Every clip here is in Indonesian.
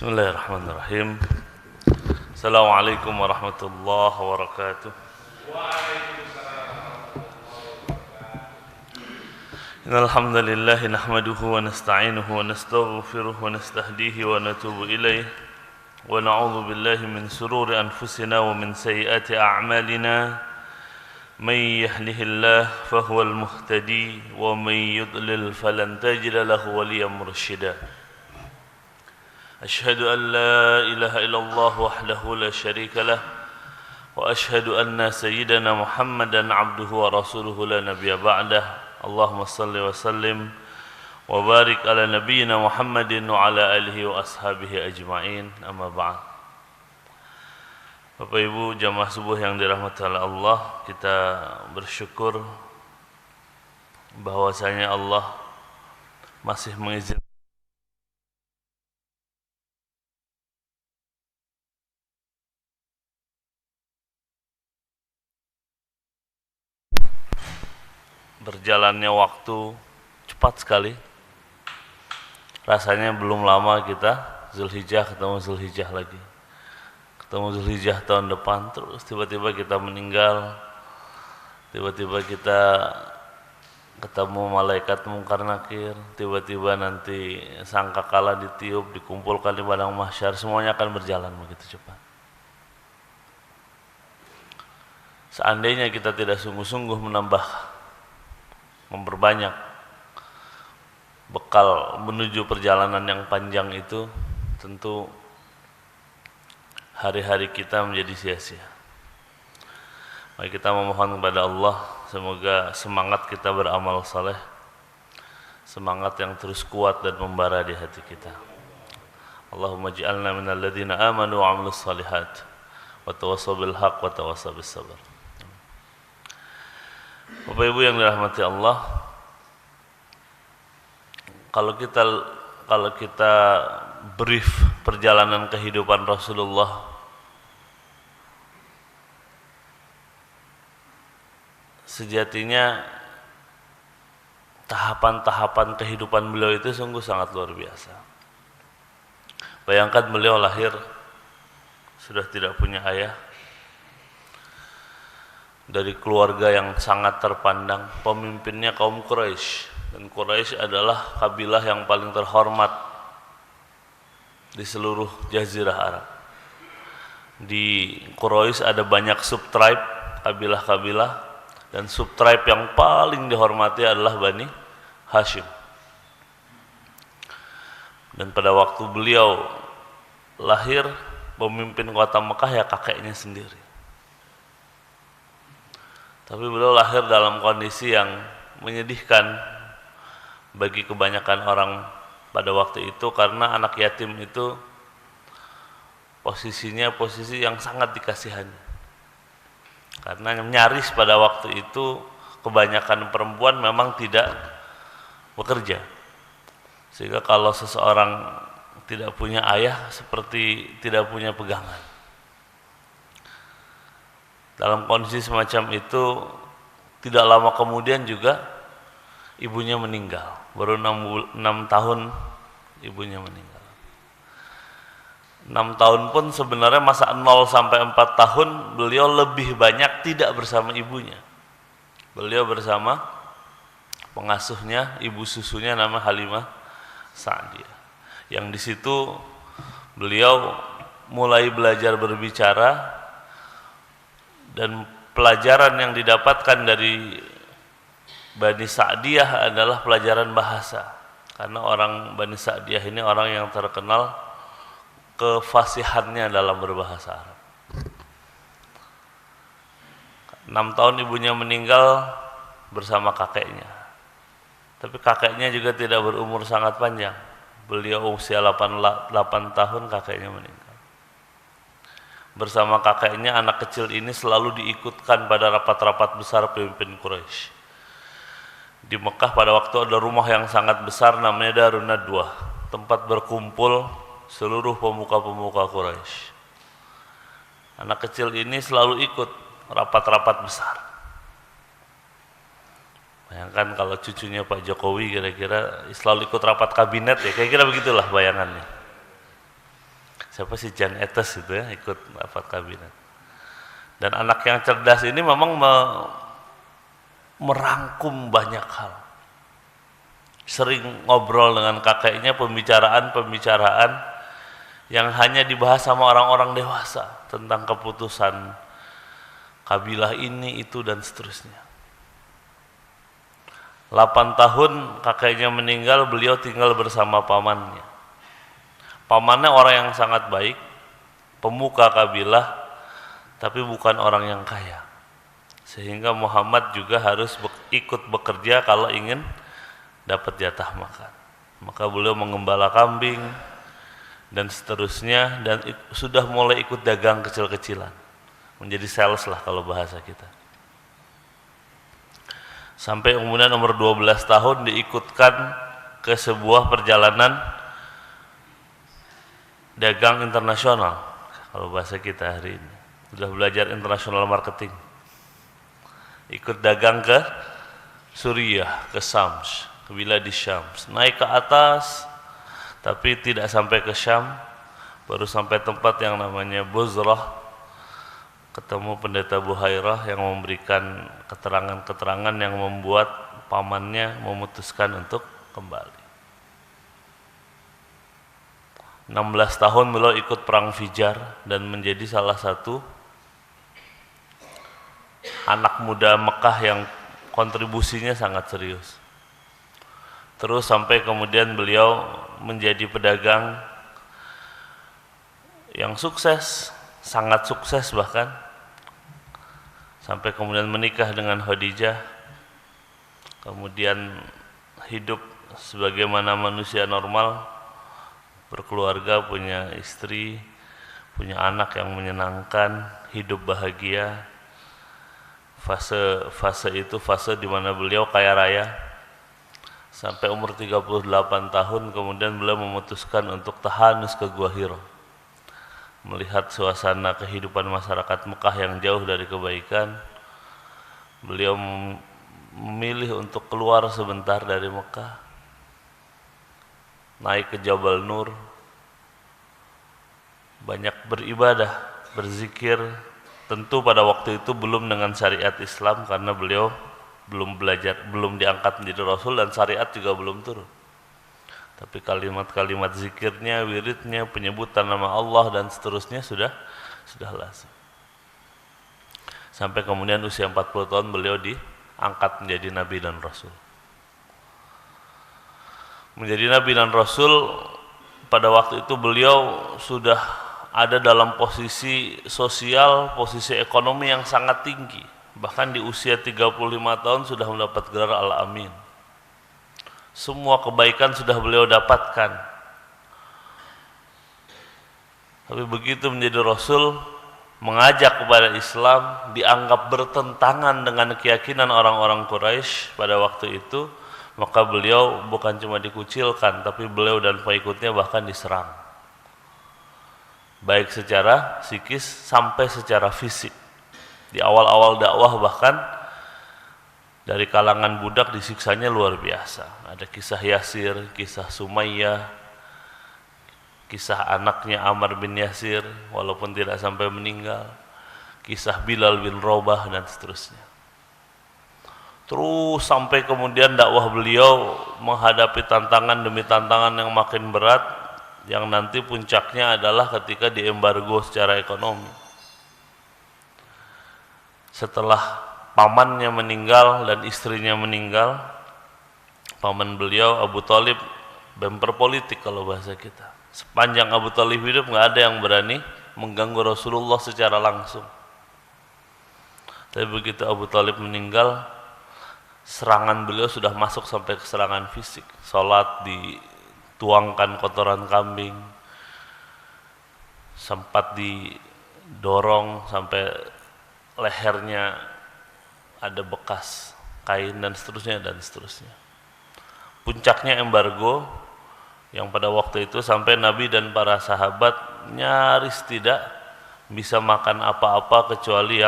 Bismillahirrahmanirrahim. Assalamualaikum warahmatullahi wabarakatuh. Innal hamdalillah nahmaduhu wa nasta'inuhu wa nastaghfiruhu wa nastahdihi wa natubu ilayh wa na'udzu billahi min shururi anfusina wa min sayyiati a'malina. May yahdihillahu fahuwal muhtadi wa may yudlil falan tajida lahu waliyyan mursyida. أشهد أن لا إله إلا الله وحده لا شريك له وأشهد أن سيدنا محمدا عبده ورسوله لا نبي بعده اللهم صل وسلم وبارك على نبينا محمد وعلى آله وأصحابه أجمعين أما بعد. Bapak Ibu jamaah subuh yang dirahmati oleh Allah, kita bersyukur bahwasanya Allah masih mengizinkan berjalannya waktu cepat sekali. Rasanya belum lama kita Zulhijjah, ketemu Zulhijjah lagi, ketemu Zulhijjah tahun depan, terus tiba-tiba kita meninggal, tiba-tiba kita ketemu malaikat mungkar nakir, tiba-tiba nanti sangkakala ditiup, dikumpulkan di padang mahsyar. Semuanya akan berjalan begitu cepat. Seandainya kita tidak sungguh-sungguh memperbanyak bekal menuju perjalanan yang panjang itu, tentu hari-hari kita menjadi sia-sia. Mari kita memohon kepada Allah, semoga semangat kita beramal saleh, semangat yang terus kuat dan membara di hati kita. Allahumma ij'alna minal ladzina amanu wa 'amilus shalihat wa tawassaw bil haqq wa tawassaw bis sabr. Bapak Ibu yang dirahmati Allah, kalau kita brief perjalanan kehidupan Rasulullah, sejatinya tahapan-tahapan kehidupan beliau itu sungguh sangat luar biasa. Bayangkan beliau lahir sudah tidak punya ayah, dari keluarga yang sangat terpandang, pemimpinnya kaum Quraisy, dan Quraisy adalah kabilah yang paling terhormat di seluruh jazirah Arab. Di Quraisy ada banyak subtribe, kabilah-kabilah, dan subtribe yang paling dihormati adalah Bani Hashim. Dan pada waktu beliau lahir, pemimpin kota Mekah ya kakeknya sendiri. Tapi beliau lahir dalam kondisi yang menyedihkan bagi kebanyakan orang pada waktu itu, karena anak yatim itu posisinya posisi yang sangat dikasihani. Karena nyaris pada waktu itu kebanyakan perempuan memang tidak bekerja. Sehingga kalau seseorang tidak punya ayah seperti tidak punya pegangan. Dalam kondisi semacam itu, tidak lama kemudian juga ibunya meninggal. Baru 6 tahun ibunya meninggal. 6 tahun pun sebenarnya masa 0 sampai 4 tahun beliau lebih banyak tidak bersama ibunya. Beliau bersama pengasuhnya, ibu susunya nama Halimah Sa'diyah. Yang di situ beliau mulai belajar berbicara, dan pelajaran yang didapatkan dari Bani Sa'diyah adalah pelajaran bahasa. Karena orang Bani Sa'diyah ini orang yang terkenal kefasihannya dalam berbahasa Arab. 6 tahun ibunya meninggal bersama kakeknya. Tapi kakeknya juga tidak berumur sangat panjang. Beliau usia 8 tahun kakeknya meninggal. Bersama kakeknya, anak kecil ini selalu diikutkan pada rapat-rapat besar pemimpin Quraisy. Di Mekah pada waktu ada rumah yang sangat besar namanya Darun Nadwah, tempat berkumpul seluruh pemuka-pemuka Quraisy. Anak kecil ini selalu ikut rapat-rapat besar. Bayangkan kalau cucunya Pak Jokowi kira-kira selalu ikut rapat kabinet ya, kira-kira begitulah bayangannya. siapa sih, Jan Etes itu ya, ikut rapat kabinet. Dan anak yang cerdas ini memang merangkum banyak hal. Sering ngobrol dengan kakeknya, pembicaraan yang hanya dibahas sama orang-orang dewasa tentang keputusan kabilah ini, itu, dan seterusnya. 8 tahun kakeknya meninggal, beliau tinggal bersama pamannya. Pamannya orang yang sangat baik, pemuka kabilah, tapi bukan orang yang kaya. Sehingga Muhammad juga harus ikut bekerja kalau ingin dapat jatah makan. Maka beliau mengembala kambing dan seterusnya, dan sudah mulai ikut dagang kecil-kecilan, menjadi sales lah kalau bahasa kita. Sampai kemudian umur 12 tahun diikutkan ke sebuah perjalanan dagang internasional kalau bahasa kita hari ini. Sudah belajar international marketing. Ikut dagang ke Suriah, ke Syams, ke Biladi Syams. Naik ke atas, tapi tidak sampai ke Syam, baru sampai tempat yang namanya Buzrah. Ketemu pendeta Buhairah yang memberikan keterangan-keterangan yang membuat pamannya memutuskan untuk kembali. 16 tahun beliau ikut perang Fijar dan menjadi salah satu anak muda Mekah yang kontribusinya sangat serius. Terus sampai kemudian beliau menjadi pedagang yang sukses, sangat sukses bahkan, sampai kemudian menikah dengan Khadijah, kemudian hidup sebagaimana manusia normal, berkeluarga, punya istri, punya anak yang menyenangkan, hidup bahagia. Fase itu fase di mana beliau kaya raya. Sampai umur 38 tahun kemudian beliau memutuskan untuk tahanus ke Gua Hira, melihat suasana kehidupan masyarakat Mekah yang jauh dari kebaikan. Beliau memilih untuk keluar sebentar dari Mekah, naik ke Jabal Nur, banyak beribadah, berzikir. Tentu pada waktu itu belum dengan syariat Islam karena beliau belum belajar, belum diangkat menjadi Rasul, dan syariat juga belum turun. Tapi kalimat-kalimat zikirnya, wiridnya, penyebutan nama Allah dan seterusnya sudah lazim. Sampai kemudian usia 40 tahun beliau diangkat menjadi Nabi dan Rasul. Menjadi Nabi dan Rasul, pada waktu itu beliau sudah ada dalam posisi sosial, posisi ekonomi yang sangat tinggi. Bahkan di usia 35 tahun sudah mendapat gelar Al-Amin. Semua kebaikan sudah beliau dapatkan. Tapi begitu menjadi Rasul, mengajak kepada Islam, dianggap bertentangan dengan keyakinan orang-orang Quraisy pada waktu itu, maka beliau bukan cuma dikucilkan, tapi beliau dan pengikutnya bahkan diserang, baik secara psikis sampai secara fisik. Di awal-awal dakwah bahkan dari kalangan budak disiksanya luar biasa. Ada kisah Yasir, kisah Sumayyah, kisah anaknya Ammar bin Yasir walaupun tidak sampai meninggal, kisah Bilal bin Rabah dan seterusnya. Terus sampai kemudian dakwah beliau menghadapi tantangan demi tantangan yang makin berat, yang nanti puncaknya adalah ketika diembargo secara ekonomi. Setelah pamannya meninggal dan istrinya meninggal, paman beliau Abu Thalib bemper politik kalau bahasa kita. Sepanjang Abu Thalib hidup nggak ada yang berani mengganggu Rasulullah secara langsung. Tapi begitu Abu Thalib meninggal, serangan beliau sudah masuk sampai ke serangan fisik. Salat dituangkan kotoran kambing, sempat didorong sampai lehernya ada bekas kain dan seterusnya dan seterusnya. Puncaknya embargo yang pada waktu itu sampai Nabi dan para sahabat nyaris tidak bisa makan apa-apa kecuali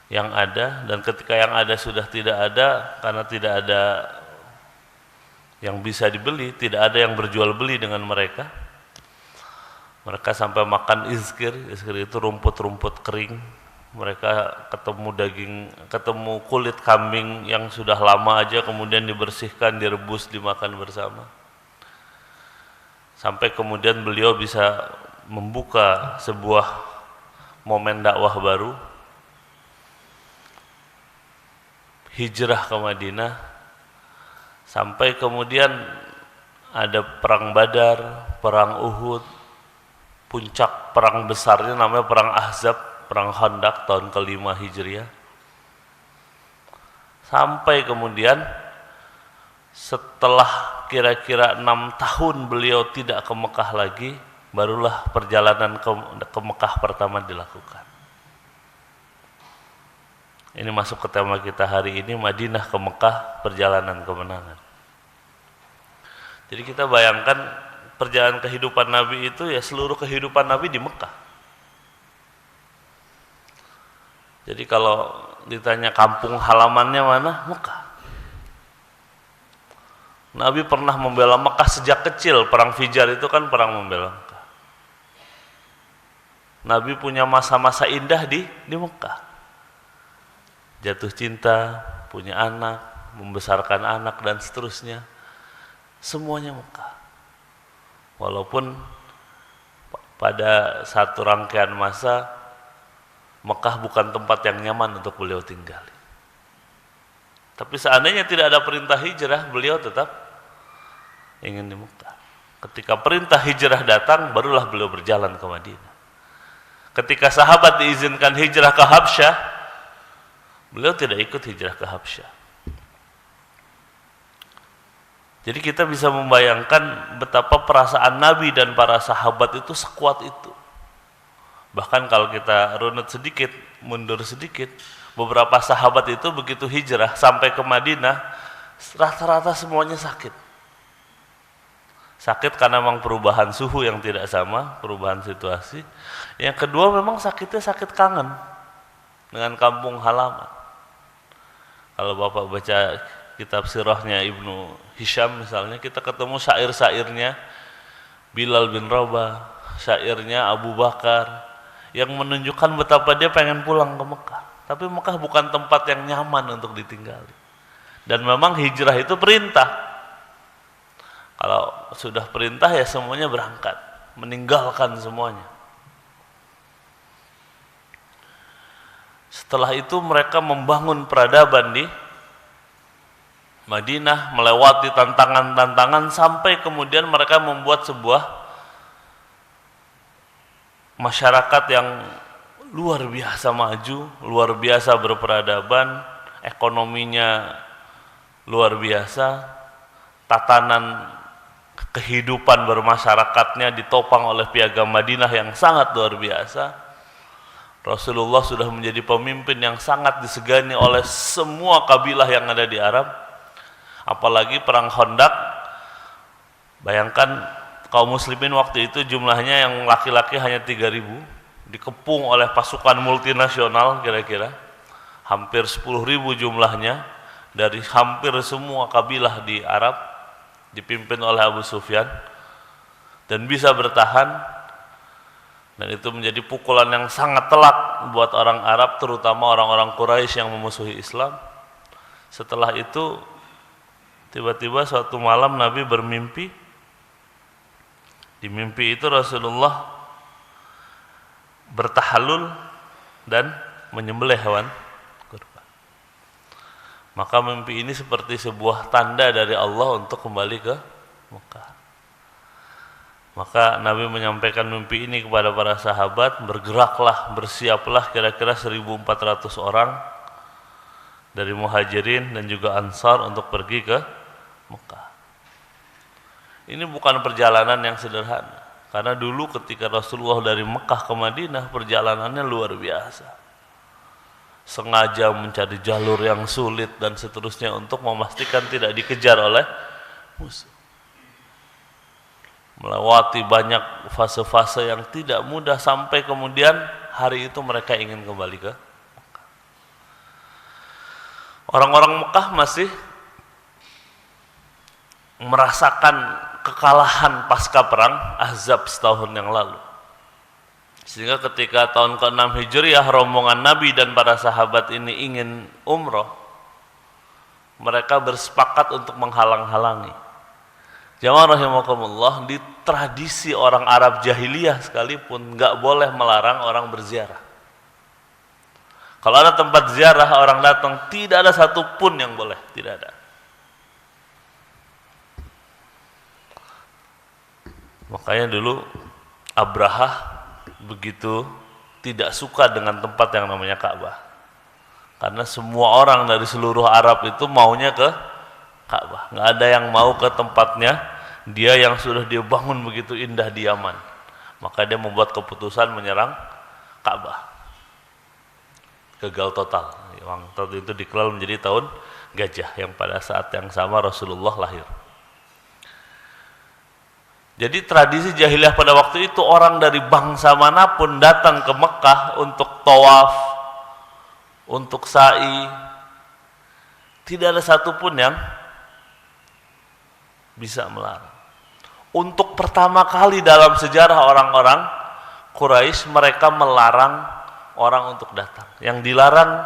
yang ada, dan ketika yang ada sudah tidak ada karena tidak ada yang bisa dibeli, tidak ada yang berjual beli dengan mereka, Mereka sampai makan izkir. Izkir itu rumput-rumput kering. Mereka ketemu kulit kambing yang sudah lama aja, kemudian dibersihkan, direbus, dimakan bersama. Sampai kemudian beliau bisa membuka sebuah momen dakwah baru, hijrah ke Madinah, sampai kemudian ada perang Badar, perang Uhud, puncak perang besarnya namanya perang Ahzab, perang Khandaq tahun ke-5 Hijriah. Sampai kemudian setelah kira-kira 6 tahun beliau tidak ke Mekah lagi, barulah perjalanan ke Mekah pertama dilakukan. Ini masuk ke tema kita hari ini, Madinah ke Mekah, perjalanan kemenangan. Jadi kita bayangkan perjalanan kehidupan Nabi itu ya seluruh kehidupan Nabi di Mekah. Jadi kalau ditanya kampung halamannya mana? Mekah. Nabi pernah membela Mekah sejak kecil. Perang Fijar itu kan perang membela Mekah. Nabi punya masa-masa indah di Mekah. Jatuh cinta, punya anak, membesarkan anak dan seterusnya. Semuanya Mekah. Walaupun pada satu rangkaian masa Mekah bukan tempat yang nyaman untuk beliau tinggali. Tapi seandainya tidak ada perintah hijrah, beliau tetap ingin di Mekah. Ketika perintah hijrah datang, barulah beliau berjalan ke Madinah. Ketika sahabat diizinkan hijrah ke Habsyah, beliau tidak ikut hijrah ke Habsyah. Jadi kita bisa membayangkan betapa perasaan Nabi dan para sahabat itu sekuat itu. Bahkan kalau kita runut sedikit, mundur sedikit, beberapa sahabat itu begitu hijrah sampai ke Madinah, rata-rata semuanya sakit. Sakit karena memang perubahan suhu yang tidak sama, perubahan situasi. Yang kedua memang sakitnya sakit kangen dengan kampung halaman. Kalau Bapak baca kitab sirahnya Ibnu Hisham misalnya, kita ketemu syair-syairnya Bilal bin Rabah, syairnya Abu Bakar, yang menunjukkan betapa dia pengen pulang ke Mekah. Tapi Mekah bukan tempat yang nyaman untuk ditinggali. Dan memang hijrah itu perintah. Kalau sudah perintah ya semuanya berangkat, meninggalkan semuanya. Setelah itu mereka membangun peradaban di Madinah, melewati tantangan-tantangan sampai kemudian mereka membuat sebuah masyarakat yang luar biasa maju, luar biasa berperadaban, ekonominya luar biasa, tatanan kehidupan bermasyarakatnya ditopang oleh piagam Madinah yang sangat luar biasa. Rasulullah sudah menjadi pemimpin yang sangat disegani oleh semua kabilah yang ada di Arab. Apalagi perang Khandaq, bayangkan kaum muslimin waktu itu jumlahnya yang laki-laki hanya 3.000, dikepung oleh pasukan multinasional kira-kira hampir 10.000 jumlahnya dari hampir semua kabilah di Arab, dipimpin oleh Abu Sufyan, dan bisa bertahan. Dan itu menjadi pukulan yang sangat telak buat orang Arab, terutama orang-orang Quraisy yang memusuhi Islam. Setelah itu tiba-tiba suatu malam Nabi bermimpi. Di mimpi itu Rasulullah bertahalul dan menyembelih hewan kurban. Maka mimpi ini seperti sebuah tanda dari Allah untuk kembali ke Mekah. Maka Nabi menyampaikan mimpi ini kepada para sahabat, bergeraklah, bersiaplah kira-kira 1.400 orang dari Muhajirin dan juga Ansar untuk pergi ke Mekah. Ini bukan perjalanan yang sederhana, karena dulu ketika Rasulullah dari Mekah ke Madinah perjalanannya luar biasa. Sengaja mencari jalur yang sulit dan seterusnya untuk memastikan tidak dikejar oleh musuh. Melewati banyak fase-fase yang tidak mudah sampai kemudian hari itu mereka ingin kembali ke Mekah. Orang-orang Mekah masih merasakan kekalahan pasca perang Ahzab setahun yang lalu. Sehingga ketika tahun ke-6 Hijriah rombongan Nabi dan para sahabat ini ingin umroh, mereka bersepakat untuk menghalang-halangi. Jamaah rahimakumullah, di tradisi orang Arab jahiliyah sekalipun nggak boleh melarang orang berziarah. Kalau ada tempat ziarah orang datang, tidak ada satupun yang boleh, tidak ada. Makanya dulu Abrahah begitu tidak suka dengan tempat yang namanya Ka'bah, karena semua orang dari seluruh Arab itu maunya ke Ka'bah, nggak ada yang mau ke tempatnya dia yang sudah dia bangun begitu indah di Yaman. Maka dia membuat keputusan menyerang Ka'bah. Gagal total. Yang tahun itu dikenal menjadi tahun gajah, yang pada saat yang sama Rasulullah lahir. Jadi tradisi jahiliyah pada waktu itu, orang dari bangsa manapun datang ke Mekah untuk tawaf, untuk sa'i, tidak ada satupun yang bisa melarang. Untuk pertama kali dalam sejarah orang-orang Quraisy, mereka melarang orang untuk datang. Yang dilarang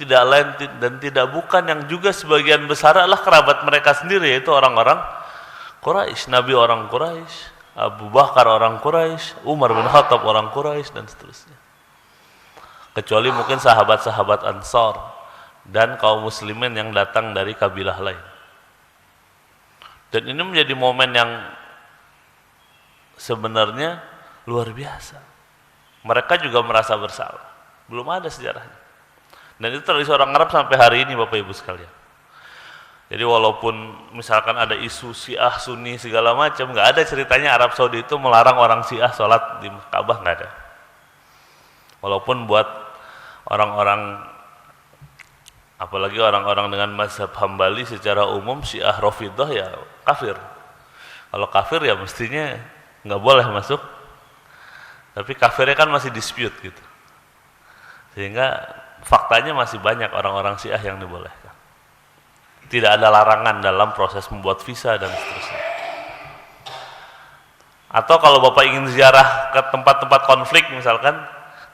tidak lain dan tidak bukan, yang juga sebagian besar adalah kerabat mereka sendiri, yaitu orang-orang Quraisy. Nabi orang Quraisy, Abu Bakar orang Quraisy, Umar bin Khattab orang Quraisy, dan seterusnya. Kecuali mungkin sahabat-sahabat Ansar dan kaum muslimin yang datang dari kabilah lain. Dan ini menjadi momen yang sebenarnya luar biasa. Mereka juga merasa bersalah. Belum ada sejarahnya. Dan itu tradisi orang Arab sampai hari ini, Bapak Ibu sekalian. Jadi walaupun misalkan ada isu Syiah, Sunni segala macam, nggak ada ceritanya Arab Saudi itu melarang orang Syiah sholat di Ka'bah, nggak ada. Walaupun buat orang-orang, apalagi orang-orang dengan mazhab Hambali secara umum, Syiah Rafidhah ya kafir. Kalau kafir ya mestinya nggak boleh masuk. Tapi kafirnya kan masih dispute gitu. Sehingga faktanya masih banyak orang-orang Syiah yang dibolehkan. Tidak ada larangan dalam proses membuat visa dan seterusnya. Atau kalau Bapak ingin ziarah ke tempat-tempat konflik, misalkan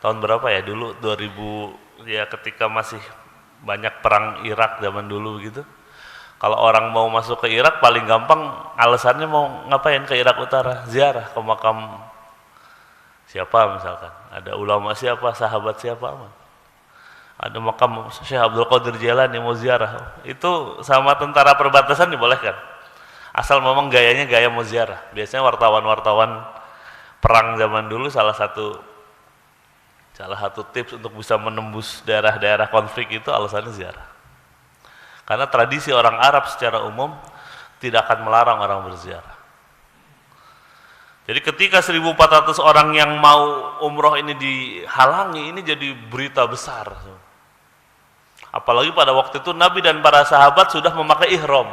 tahun berapa ya dulu, 2000 ya, ketika masih banyak perang Irak zaman dulu gitu. Kalau orang mau masuk ke Irak, paling gampang alasannya mau ngapain ke Irak Utara, ziarah ke makam siapa misalkan, ada ulama siapa, sahabat siapa, ada makam Syekh Abdul Qadir Jailani, mau ziarah, itu sama tentara perbatasan dibolehkan, asal memang gayanya gaya mau ziarah. Biasanya wartawan-wartawan perang zaman dulu salah satu tips untuk bisa menembus daerah-daerah konflik itu alasannya ziarah, karena tradisi orang Arab secara umum tidak akan melarang orang berziarah. Jadi ketika 1.400 orang yang mau umroh ini dihalangi, ini jadi berita besar. Apalagi pada waktu itu Nabi dan para sahabat sudah memakai ihram.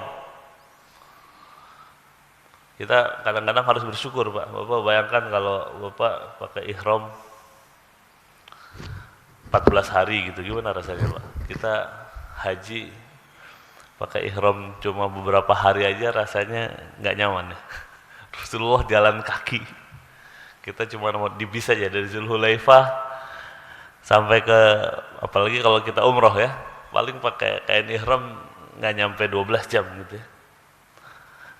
Kita kadang-kadang harus bersyukur, Pak. Bapak bayangkan kalau Bapak pakai ihram 14 hari gitu, gimana rasanya, Pak? Kita haji pakai ihram cuma beberapa hari aja rasanya nggak nyaman ya. Rasulullah jalan kaki, kita cuma mau di bis aja dari Zulhulaifah sampai ke, apalagi kalau kita umroh ya, paling pakai kain ihram nggak nyampe 12 jam gitu ya.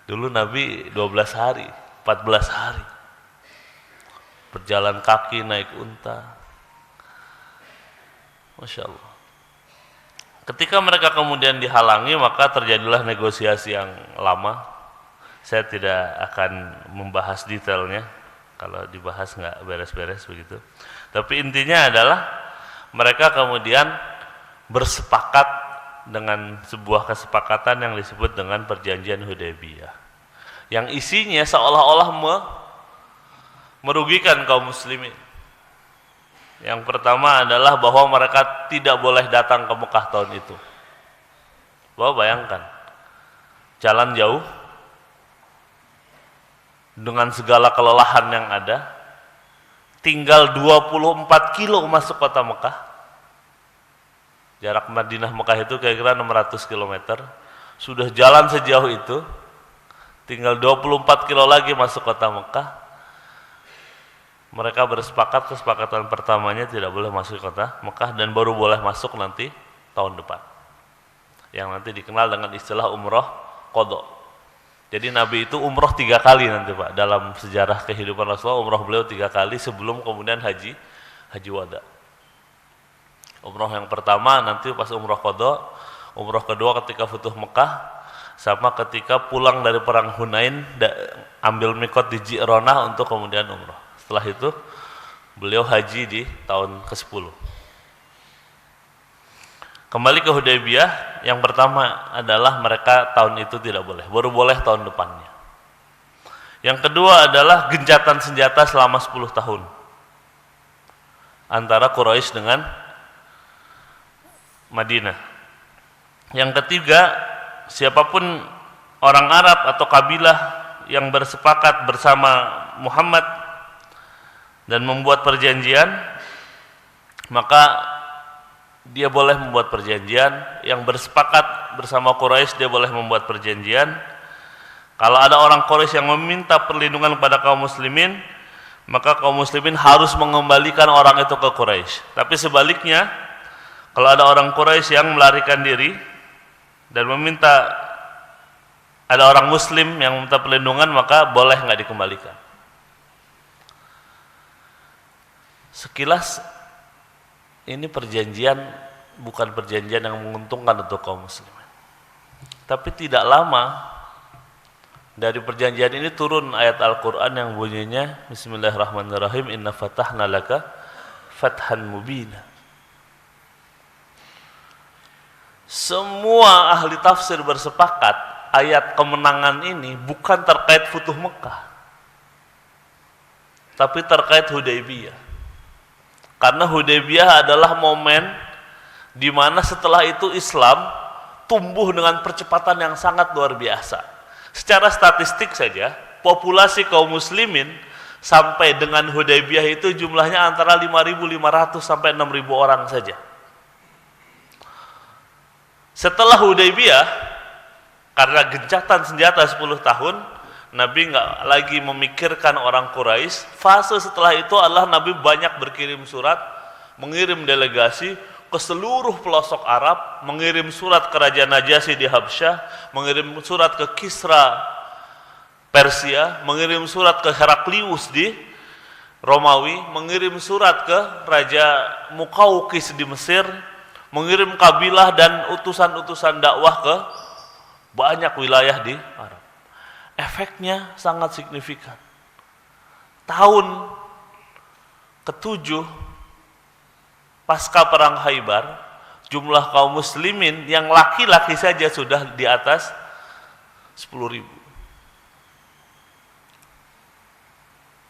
Dulu Nabi 12 hari, 14 hari berjalan kaki, naik unta. Masya Allah. Ketika mereka kemudian dihalangi, maka terjadilah negosiasi yang lama. Saya tidak akan membahas detailnya, kalau dibahas nggak beres-beres begitu. Tapi intinya adalah mereka kemudian bersepakat dengan sebuah kesepakatan yang disebut dengan Perjanjian Hudaybiyah, yang isinya seolah-olah merugikan kaum muslimin. Yang pertama adalah bahwa mereka tidak boleh datang ke Mekah tahun itu. Bapak bayangkan, jalan jauh dengan segala kelelahan yang ada, tinggal 24 kilo masuk kota Mekah. Jarak Madinah Mekah itu kira-kira 600 km. Sudah jalan sejauh itu, tinggal 24 kilo lagi masuk kota Mekah. mereka bersepakat, kesepakatan pertamanya tidak boleh masuk ke kota Mekah dan baru boleh masuk nanti tahun depan, yang nanti dikenal dengan istilah umroh qadha. Jadi Nabi itu umroh 3 kali nanti Pak, dalam sejarah kehidupan Rasulullah umroh beliau 3 kali sebelum kemudian haji wada. Umroh yang pertama nanti pas umroh qadha, umroh kedua ketika Futuh Mekah, sama ketika pulang dari perang Hunain ambil mikot di Ji'ronah untuk kemudian umroh. Setelah itu beliau haji di tahun ke-10. Kembali ke Hudaybiyah, yang pertama adalah mereka tahun itu tidak boleh, baru boleh tahun depannya. Yang kedua adalah gencatan senjata selama 10 tahun antara Quraisy dengan Madinah. Yang ketiga, siapapun orang Arab atau kabilah yang bersepakat bersama Muhammad dan membuat perjanjian, maka dia boleh membuat perjanjian. Yang bersepakat bersama Quraisy, dia boleh membuat perjanjian. Kalau ada orang Quraisy yang meminta perlindungan kepada kaum muslimin, maka kaum muslimin harus mengembalikan orang itu ke Quraisy. Tapi sebaliknya, kalau ada orang Quraisy yang melarikan diri dan meminta, ada orang muslim yang meminta perlindungan, maka boleh nggak dikembalikan. Sekilas ini perjanjian bukan perjanjian yang menguntungkan untuk kaum muslimin. Tapi tidak lama dari perjanjian ini turun ayat Al-Quran yang bunyinya Bismillahirrahmanirrahim, Inna fatahna laka fathan mubina. Semua ahli tafsir bersepakat ayat kemenangan ini bukan terkait Futuh Mekah, tapi terkait Hudaybiyah. Karena Hudaybiyah adalah momen di mana setelah itu Islam tumbuh dengan percepatan yang sangat luar biasa. Secara statistik saja, populasi kaum muslimin sampai dengan Hudaybiyah itu jumlahnya antara 5.500 sampai 6.000 orang saja. Setelah Hudaybiyah, karena gencatan senjata 10 tahun, Nabi nggak lagi memikirkan orang Quraisy. Fase setelah itu adalah Nabi banyak berkirim surat, mengirim delegasi ke seluruh pelosok Arab, mengirim surat ke Raja Najasyi di Habsyah, mengirim surat ke Kisra Persia, mengirim surat ke Heraklius di Romawi, mengirim surat ke Raja Muqawqis di Mesir, mengirim kabilah dan utusan-utusan dakwah ke banyak wilayah di Arab. Efeknya sangat signifikan. Tahun ke-7 pasca perang Khaybar, jumlah kaum muslimin yang laki-laki saja sudah di atas 10.000.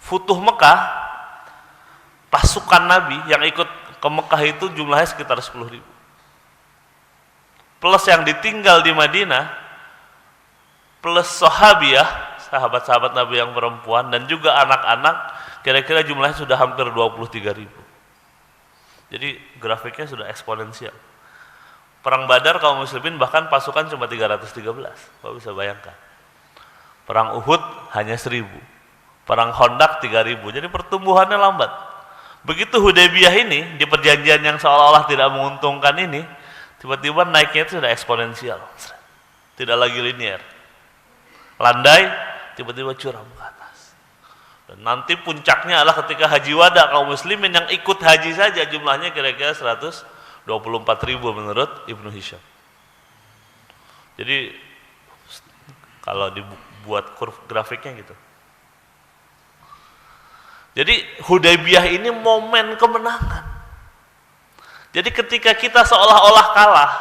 Futuh Mekah, pasukan Nabi yang ikut ke Mekah itu jumlahnya sekitar 10.000. Plus yang ditinggal di Madinah, plus sahabiyah, sahabat-sahabat Nabi yang perempuan, dan juga anak-anak, kira-kira jumlahnya sudah hampir 23.000. Jadi grafiknya sudah eksponensial. Perang Badar kaum muslimin bahkan pasukan cuma 313, Bapak bisa bayangkan. Perang Uhud hanya 1.000, perang Khandaq 3.000, jadi pertumbuhannya lambat. Begitu Hudaybiyah ini, di perjanjian yang seolah-olah tidak menguntungkan ini, tiba-tiba naiknya itu sudah eksponensial, tidak lagi linear. Landai, tiba-tiba curam ke atas. Dan nanti puncaknya adalah ketika haji wada, kaum muslimin yang ikut haji saja jumlahnya kira-kira 124.000 menurut Ibnu Hisham. Jadi kalau dibuat grafiknya gitu. Jadi Hudaybiyah ini momen kemenangan. Jadi ketika kita seolah-olah kalah,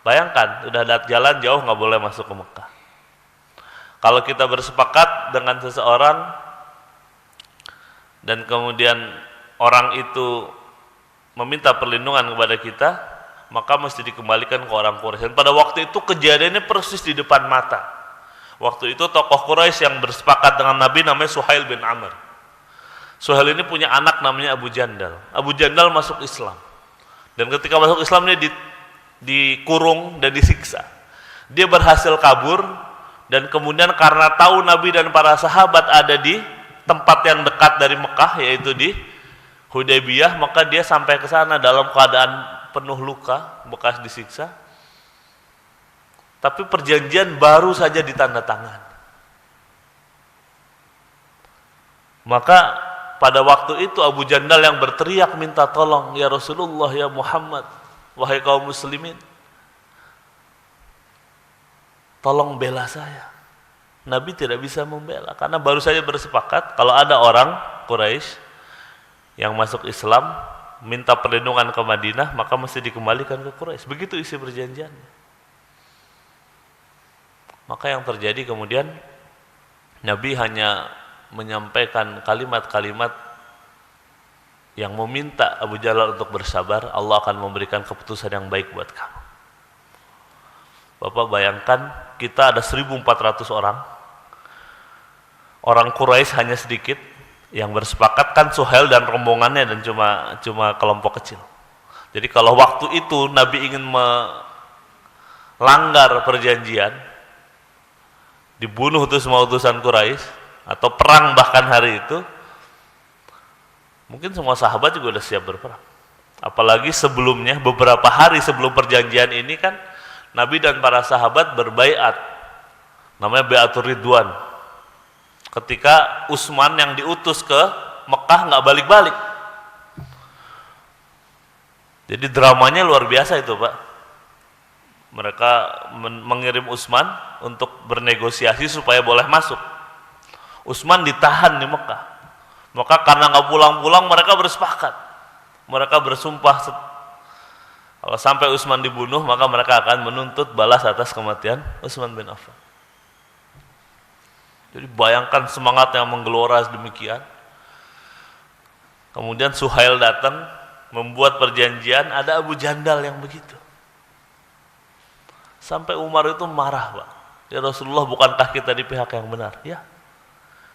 bayangkan udah ada jalan jauh nggak boleh masuk ke Mekah. Kalau kita bersepakat dengan seseorang dan kemudian orang itu meminta perlindungan kepada kita, maka mesti dikembalikan ke orang Quraisy. Dan pada waktu itu kejadiannya persis di depan mata. Waktu itu tokoh Quraisy yang bersepakat dengan Nabi namanya Suhail bin Amr. Suhail ini punya anak namanya Abu Jandal. Abu Jandal masuk Islam. Dan ketika masuk Islam dia dikurung dan disiksa. Dia berhasil kabur. Dan kemudian karena tahu Nabi dan para sahabat ada di tempat yang dekat dari Mekah, yaitu di Hudaybiyah, maka dia sampai ke sana dalam keadaan penuh luka, bekas disiksa. Tapi perjanjian baru saja ditandatangan. Maka pada waktu itu Abu Jandal yang berteriak minta tolong, ya Rasulullah, ya Muhammad, wahai kaum muslimin, tolong bela saya. Nabi tidak bisa membela karena baru saja bersepakat kalau ada orang Quraisy yang masuk Islam minta perlindungan ke Madinah, maka mesti dikembalikan ke Quraisy. Begitu isi perjanjiannya. Maka yang terjadi kemudian, Nabi hanya menyampaikan kalimat-kalimat yang meminta Abu Jalal untuk bersabar. Allah akan memberikan keputusan yang baik buat kamu. Bapak bayangkan, kita ada 1.400 orang. Orang Quraisy hanya sedikit. Yang bersepakat kan Suhail dan rombongannya, dan cuma kelompok kecil. Jadi kalau waktu itu Nabi ingin melanggar perjanjian, dibunuh itu semua utusan Quraisy, atau perang bahkan hari itu, mungkin semua sahabat juga udah siap berperang. Apalagi sebelumnya, beberapa hari sebelum perjanjian ini kan Nabi dan para sahabat berbaiat, namanya Baiatur Ridwan, ketika Utsman yang diutus ke Mekah nggak balik-balik. Jadi dramanya luar biasa itu, Pak. Mereka mengirim Utsman untuk bernegosiasi supaya boleh masuk. Utsman ditahan di Mekah. Maka karena nggak pulang-pulang, mereka bersepakat. Mereka bersumpah, kalau sampai Utsman dibunuh, maka mereka akan menuntut balas atas kematian Utsman bin Affan. Jadi bayangkan semangat yang menggelora demikian. Kemudian Suhail datang membuat perjanjian, ada Abu Jandal yang begitu. Sampai Umar itu marah, Pak. Ya Rasulullah, bukankah kita di pihak yang benar? Ya.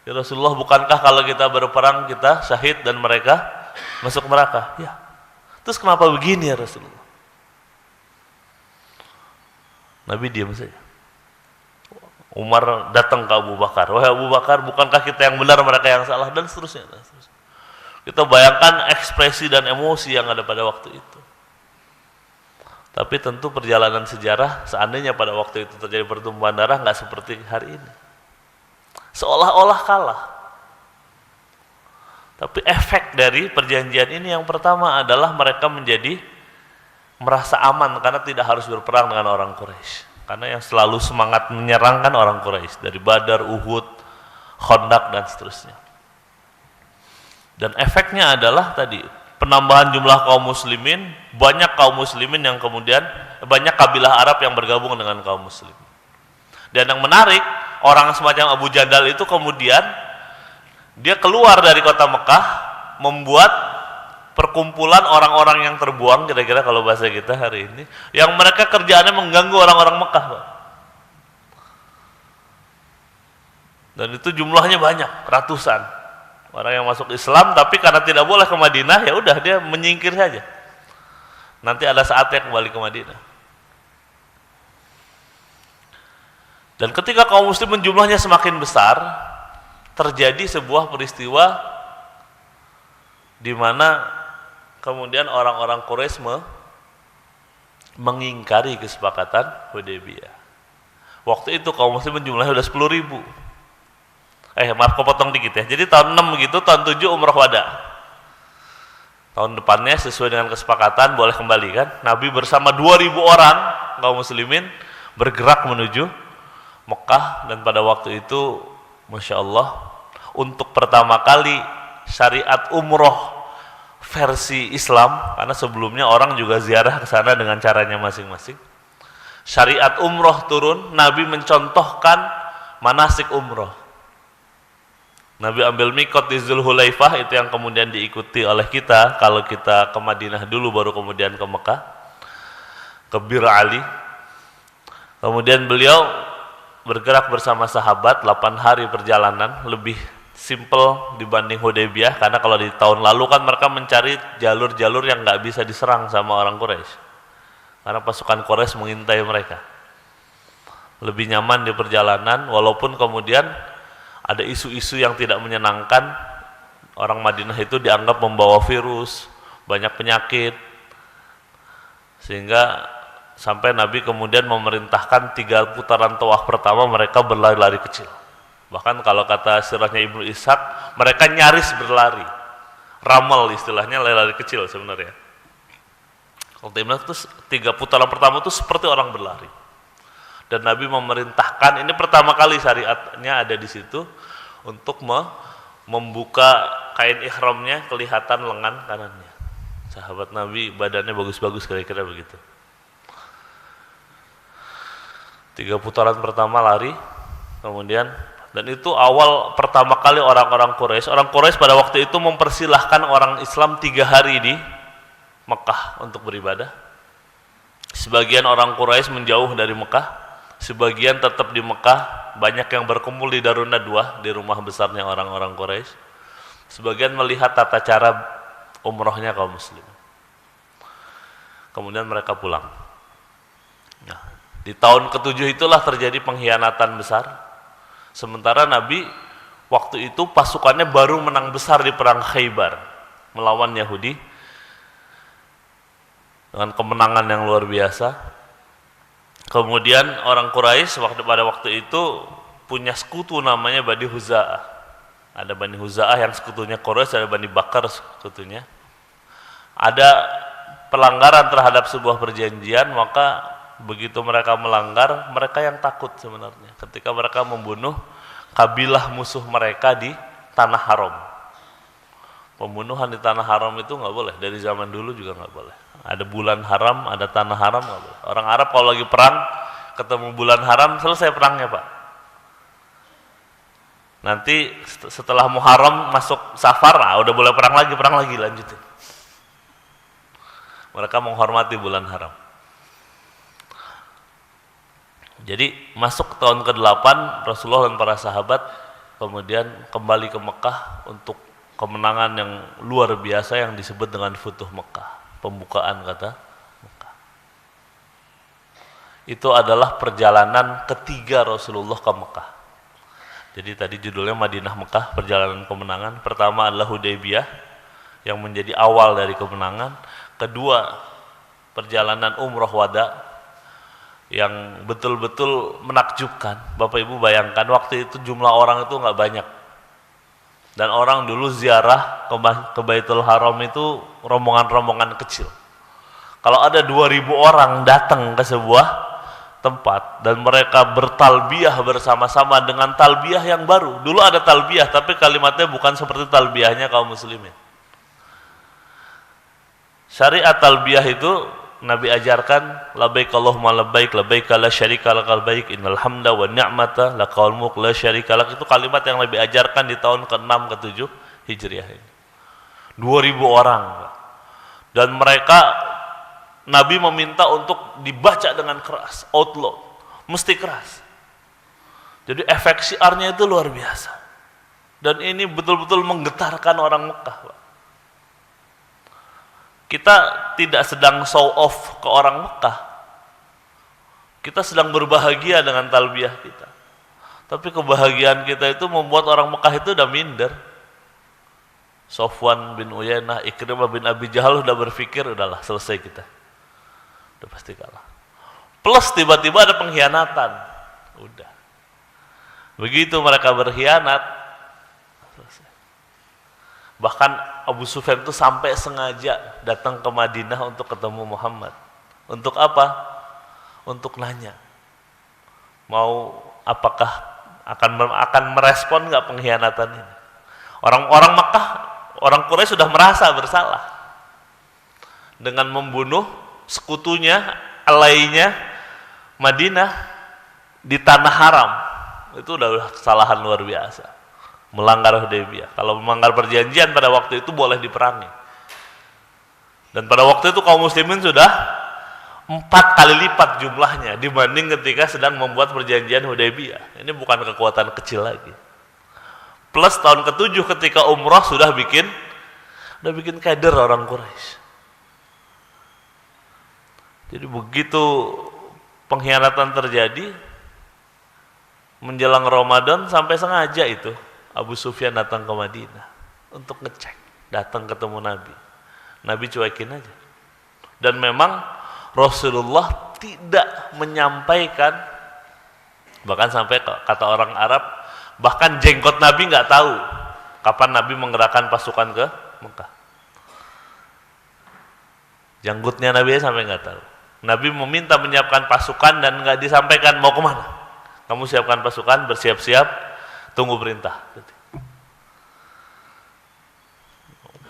Ya Rasulullah, bukankah kalau kita berperang kita syahid dan mereka masuk neraka? Ya. Terus kenapa begini ya Rasulullah? Nabi diam saja. Umar datang ke Abu Bakar, wahai Abu Bakar, bukankah kita yang benar, mereka yang salah, dan seterusnya, dan seterusnya. Kita bayangkan ekspresi dan emosi yang ada pada waktu itu. Tapi tentu perjalanan sejarah, seandainya pada waktu itu terjadi pertumpahan darah, nggak seperti hari ini. Seolah-olah kalah. Tapi efek dari perjanjian ini yang pertama adalah mereka menjadi merasa aman karena tidak harus berperang dengan orang Quraisy. Karena yang selalu semangat menyerang kan orang Quraisy, dari Badar, Uhud, Khandaq dan seterusnya. Dan efeknya adalah tadi penambahan jumlah kaum muslimin, banyak kaum muslimin yang kemudian banyak kabilah Arab yang bergabung dengan kaum muslim. Dan yang menarik, orang semacam Abu Jandal itu kemudian dia keluar dari kota Mekah, membuat perkumpulan orang-orang yang terbuang, kira-kira kalau bahasa kita hari ini, yang mereka kerjaannya mengganggu orang-orang Mekah, Pak. Dan itu jumlahnya banyak, ratusan orang yang masuk Islam, tapi karena tidak boleh ke Madinah, ya udah dia menyingkir saja. Nanti ada saatnya kembali ke Madinah. Dan ketika kaum muslimin jumlahnya semakin besar, terjadi sebuah peristiwa di mana kemudian orang-orang Quraisy mengingkari kesepakatan Hudaybiyah. Waktu itu kaum muslimin jumlahnya sudah 10.000. Maaf, kepotong dikit ya. Jadi tahun 6 gitu, tahun 7 umrah wada. Tahun depannya sesuai dengan kesepakatan boleh kembali kan. Nabi bersama 2.000 orang kaum muslimin bergerak menuju Mekah, dan pada waktu itu Masya Allah, untuk pertama kali syariat umroh versi Islam, karena sebelumnya orang juga ziarah ke sana dengan caranya masing-masing. Syariat umroh turun, Nabi mencontohkan manasik umroh. Nabi ambil mikot di Zulhulaifah, itu yang kemudian diikuti oleh kita kalau kita ke Madinah dulu baru kemudian ke Mekah, ke Bir Ali. Kemudian beliau bergerak bersama sahabat 8 hari perjalanan, lebih simple dibanding Hudaybiyah, karena kalau di tahun lalu kan mereka mencari jalur-jalur yang nggak bisa diserang sama orang Quraisy, karena pasukan Quraisy mengintai mereka. Lebih nyaman di perjalanan, walaupun kemudian ada isu-isu yang tidak menyenangkan. Orang Madinah itu dianggap membawa virus, banyak penyakit, sehingga sampai Nabi kemudian memerintahkan 3 putaran tawaf pertama mereka berlari-lari kecil. Bahkan kalau kata sirahnya Ibnu Ishaq, mereka nyaris berlari, ramal istilahnya, lari-lari kecil sebenarnya. Kalau itu 3 putaran pertama itu seperti orang berlari. Dan Nabi memerintahkan, ini pertama kali syariatnya ada di situ, untuk membuka kain ihramnya, kelihatan lengan kanannya. Sahabat Nabi badannya bagus-bagus, kira-kira begitu. 3 putaran pertama lari, kemudian, dan itu awal pertama kali orang-orang Quraisy. Orang Quraisy pada waktu itu mempersilahkan orang Islam 3 hari di Mekah untuk beribadah. Sebagian orang Quraisy menjauh dari Mekah, sebagian tetap di Mekah. Banyak yang berkumpul di Darun Nadwah, di rumah besarnya orang-orang Quraisy. Sebagian melihat tata cara umrohnya kaum muslim. Kemudian mereka pulang. Nah, di tahun ke-7 itulah terjadi pengkhianatan besar. Sementara Nabi waktu itu pasukannya baru menang besar di perang Khaybar melawan Yahudi dengan kemenangan yang luar biasa. Kemudian orang Quraisy pada waktu itu punya sekutu namanya Bani Huza'ah. Ada Bani Huza'ah yang sekutunya Quraisy, ada Bani Bakar sekutunya. Ada pelanggaran terhadap sebuah perjanjian, maka begitu mereka melanggar, mereka yang takut sebenarnya ketika mereka membunuh kabilah musuh mereka di tanah haram. Pembunuhan di tanah haram itu nggak boleh, dari zaman dulu juga nggak boleh. Ada bulan haram, ada tanah haram, nggak boleh. Orang Arab kalau lagi perang ketemu bulan haram, selesai perangnya Pak. Nanti setelah Muharram masuk Safar, udah boleh perang lagi lanjutin. Mereka menghormati bulan haram. Jadi masuk tahun ke-8, Rasulullah dan para sahabat kemudian kembali ke Mekah untuk kemenangan yang luar biasa yang disebut dengan Futuh Mekah, pembukaan kata Mekah. Itu adalah perjalanan ketiga Rasulullah ke Mekah. Jadi tadi judulnya Madinah Mekah, perjalanan kemenangan. Pertama adalah Hudaybiyah yang menjadi awal dari kemenangan. Kedua, perjalanan umroh wada yang betul-betul menakjubkan. Bapak Ibu bayangkan waktu itu jumlah orang itu nggak banyak, dan orang dulu ziarah ke Baitul Haram itu rombongan-rombongan kecil. Kalau ada 2.000 orang datang ke sebuah tempat dan mereka bertalbiyah bersama-sama dengan talbiyah yang baru. Dulu ada talbiyah tapi kalimatnya bukan seperti talbiyahnya kaum muslimin. Syariat talbiyah itu Nabi ajarkan, labbaik Allahumma labbaik, labbaik la syarika lakal baik, innal hamda wa ni'mata lakal mulk la syarika lak. Itu kalimat yang Nabi ajarkan di tahun ke-6 ke-7 Hijriah ini. 2.000 orang. Dan mereka Nabi meminta untuk dibaca dengan keras, out loud, mesti keras. Jadi efek syiarnya itu luar biasa. Dan ini betul-betul menggetarkan orang Mekah, Pak. Kita tidak sedang show off ke orang Mekah. Kita sedang berbahagia dengan talbiyah kita. Tapi kebahagiaan kita itu membuat orang Mekah itu udah minder. Sofwan bin Uyainah, Ikrimah bin Abi Jahal udah berpikir, udahlah selesai kita. Udah pasti kalah. Plus tiba-tiba ada pengkhianatan. Udah. Begitu mereka berkhianat, selesai. Bahkan Abu Sufyan itu sampai sengaja datang ke Madinah untuk ketemu Muhammad. Untuk apa? Untuk nanya, mau apakah akan merespon nggak pengkhianatan ini? Orang-orang Mekah, orang Quraisy sudah merasa bersalah dengan membunuh sekutunya, alainya Madinah di tanah haram. Itu udah kesalahan luar biasa. Melanggar Hudaybiyah. Kalau melanggar perjanjian pada waktu itu boleh diperangi. Dan pada waktu itu kaum muslimin sudah 4 kali lipat jumlahnya dibanding ketika sedang membuat perjanjian Hudaybiyah. Ini bukan kekuatan kecil lagi. Plus tahun ke-7 ketika umrah sudah bikin keder orang Quraisy. Jadi begitu pengkhianatan terjadi, menjelang Ramadan sampai sengaja itu Abu Sufyan datang ke Madinah untuk ngecek, datang ketemu Nabi. Nabi cuekin aja. Dan memang Rasulullah tidak menyampaikan, bahkan sampai kata orang Arab, bahkan jenggot Nabi nggak tahu kapan Nabi menggerakkan pasukan ke Mekah. Janggutnya Nabi sampai nggak tahu. Nabi meminta menyiapkan pasukan dan nggak disampaikan mau kemana. Kamu siapkan pasukan, bersiap-siap, tunggu perintah.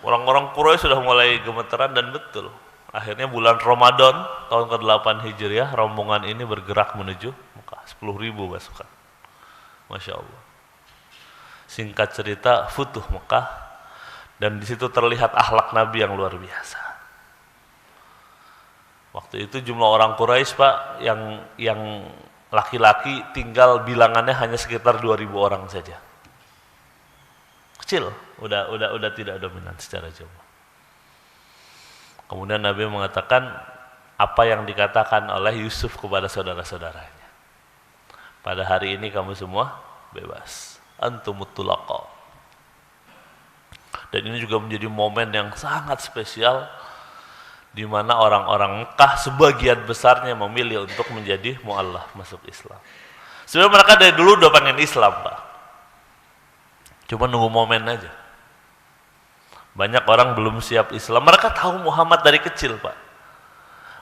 Orang-orang Quraisy sudah mulai gemeteran dan betul. Akhirnya bulan Ramadan tahun ke-8 Hijriah, rombongan ini bergerak menuju Mekah. 10.000 pasukan. Masya Allah. Singkat cerita, futuh Mekah, dan di situ terlihat akhlak Nabi yang luar biasa. Waktu itu jumlah orang Quraisy, Pak, yang laki-laki tinggal bilangannya hanya sekitar 2.000 orang saja. Kecil, udah tidak dominan secara jumlah. Kemudian Nabi mengatakan apa yang dikatakan oleh Yusuf kepada saudara-saudaranya. Pada hari ini kamu semua bebas. Antumut tulaqa. Dan ini juga menjadi momen yang sangat spesial di mana orang-orang Mekah sebagian besarnya memilih untuk menjadi mu'allaf, masuk Islam. Sebenarnya mereka dari dulu udah pengen Islam, Pak. Cuma nunggu momen aja. Banyak orang belum siap Islam. Mereka tahu Muhammad dari kecil, Pak.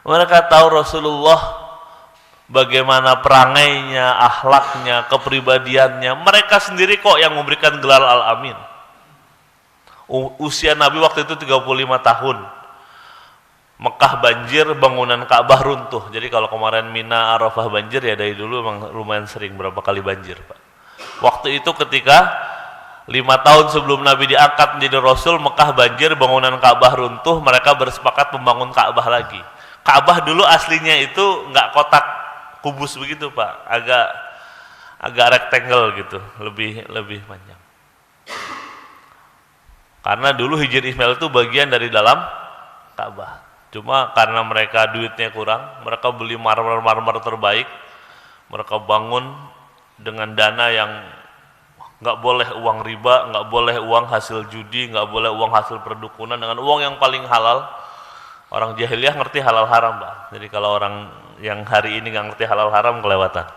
Mereka tahu Rasulullah bagaimana perangainya, akhlaknya, kepribadiannya. Mereka sendiri kok yang memberikan gelar Al-Amin. Usia Nabi waktu itu 35 tahun. Mekah banjir, bangunan Ka'bah runtuh. Jadi kalau kemarin Mina, Arafah banjir, ya dari dulu memang lumayan sering berapa kali banjir, Pak. Waktu itu ketika 5 tahun sebelum Nabi diangkat menjadi Rasul, Mekah banjir, bangunan Ka'bah runtuh, mereka bersepakat membangun Ka'bah lagi. Ka'bah dulu aslinya itu nggak kotak kubus begitu, Pak, agak rectangle gitu, lebih panjang. Karena dulu Hijr Ismail itu bagian dari dalam Ka'bah. Cuma karena mereka duitnya kurang, mereka beli marmer terbaik, mereka bangun dengan dana yang nggak boleh uang riba, nggak boleh uang hasil judi, nggak boleh uang hasil perdukunan, dengan uang yang paling halal. Orang jahiliyah ngerti halal haram, Pak. Jadi kalau orang yang hari ini nggak ngerti halal haram, kelewatan.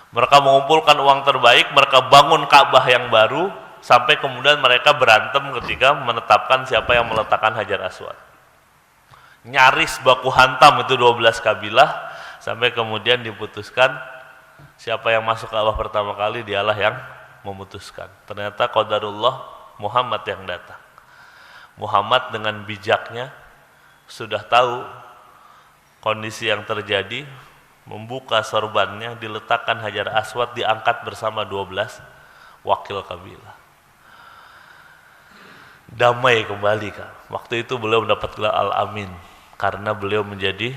Mereka mengumpulkan uang terbaik, mereka bangun Ka'bah yang baru, sampai kemudian mereka berantem ketika menetapkan siapa yang meletakkan Hajar Aswad. Nyaris baku hantam itu 12 kabilah, sampai kemudian diputuskan siapa yang masuk Ka'bah pertama kali, dialah yang memutuskan. Ternyata qadarullah, Muhammad yang datang. Muhammad dengan bijaknya sudah tahu kondisi yang terjadi, membuka sorbannya, diletakkan Hajar Aswad, diangkat bersama 12 wakil kabilah. Damai kembali, Kak. Waktu itu beliau mendapat gelar Al-Amin karena beliau menjadi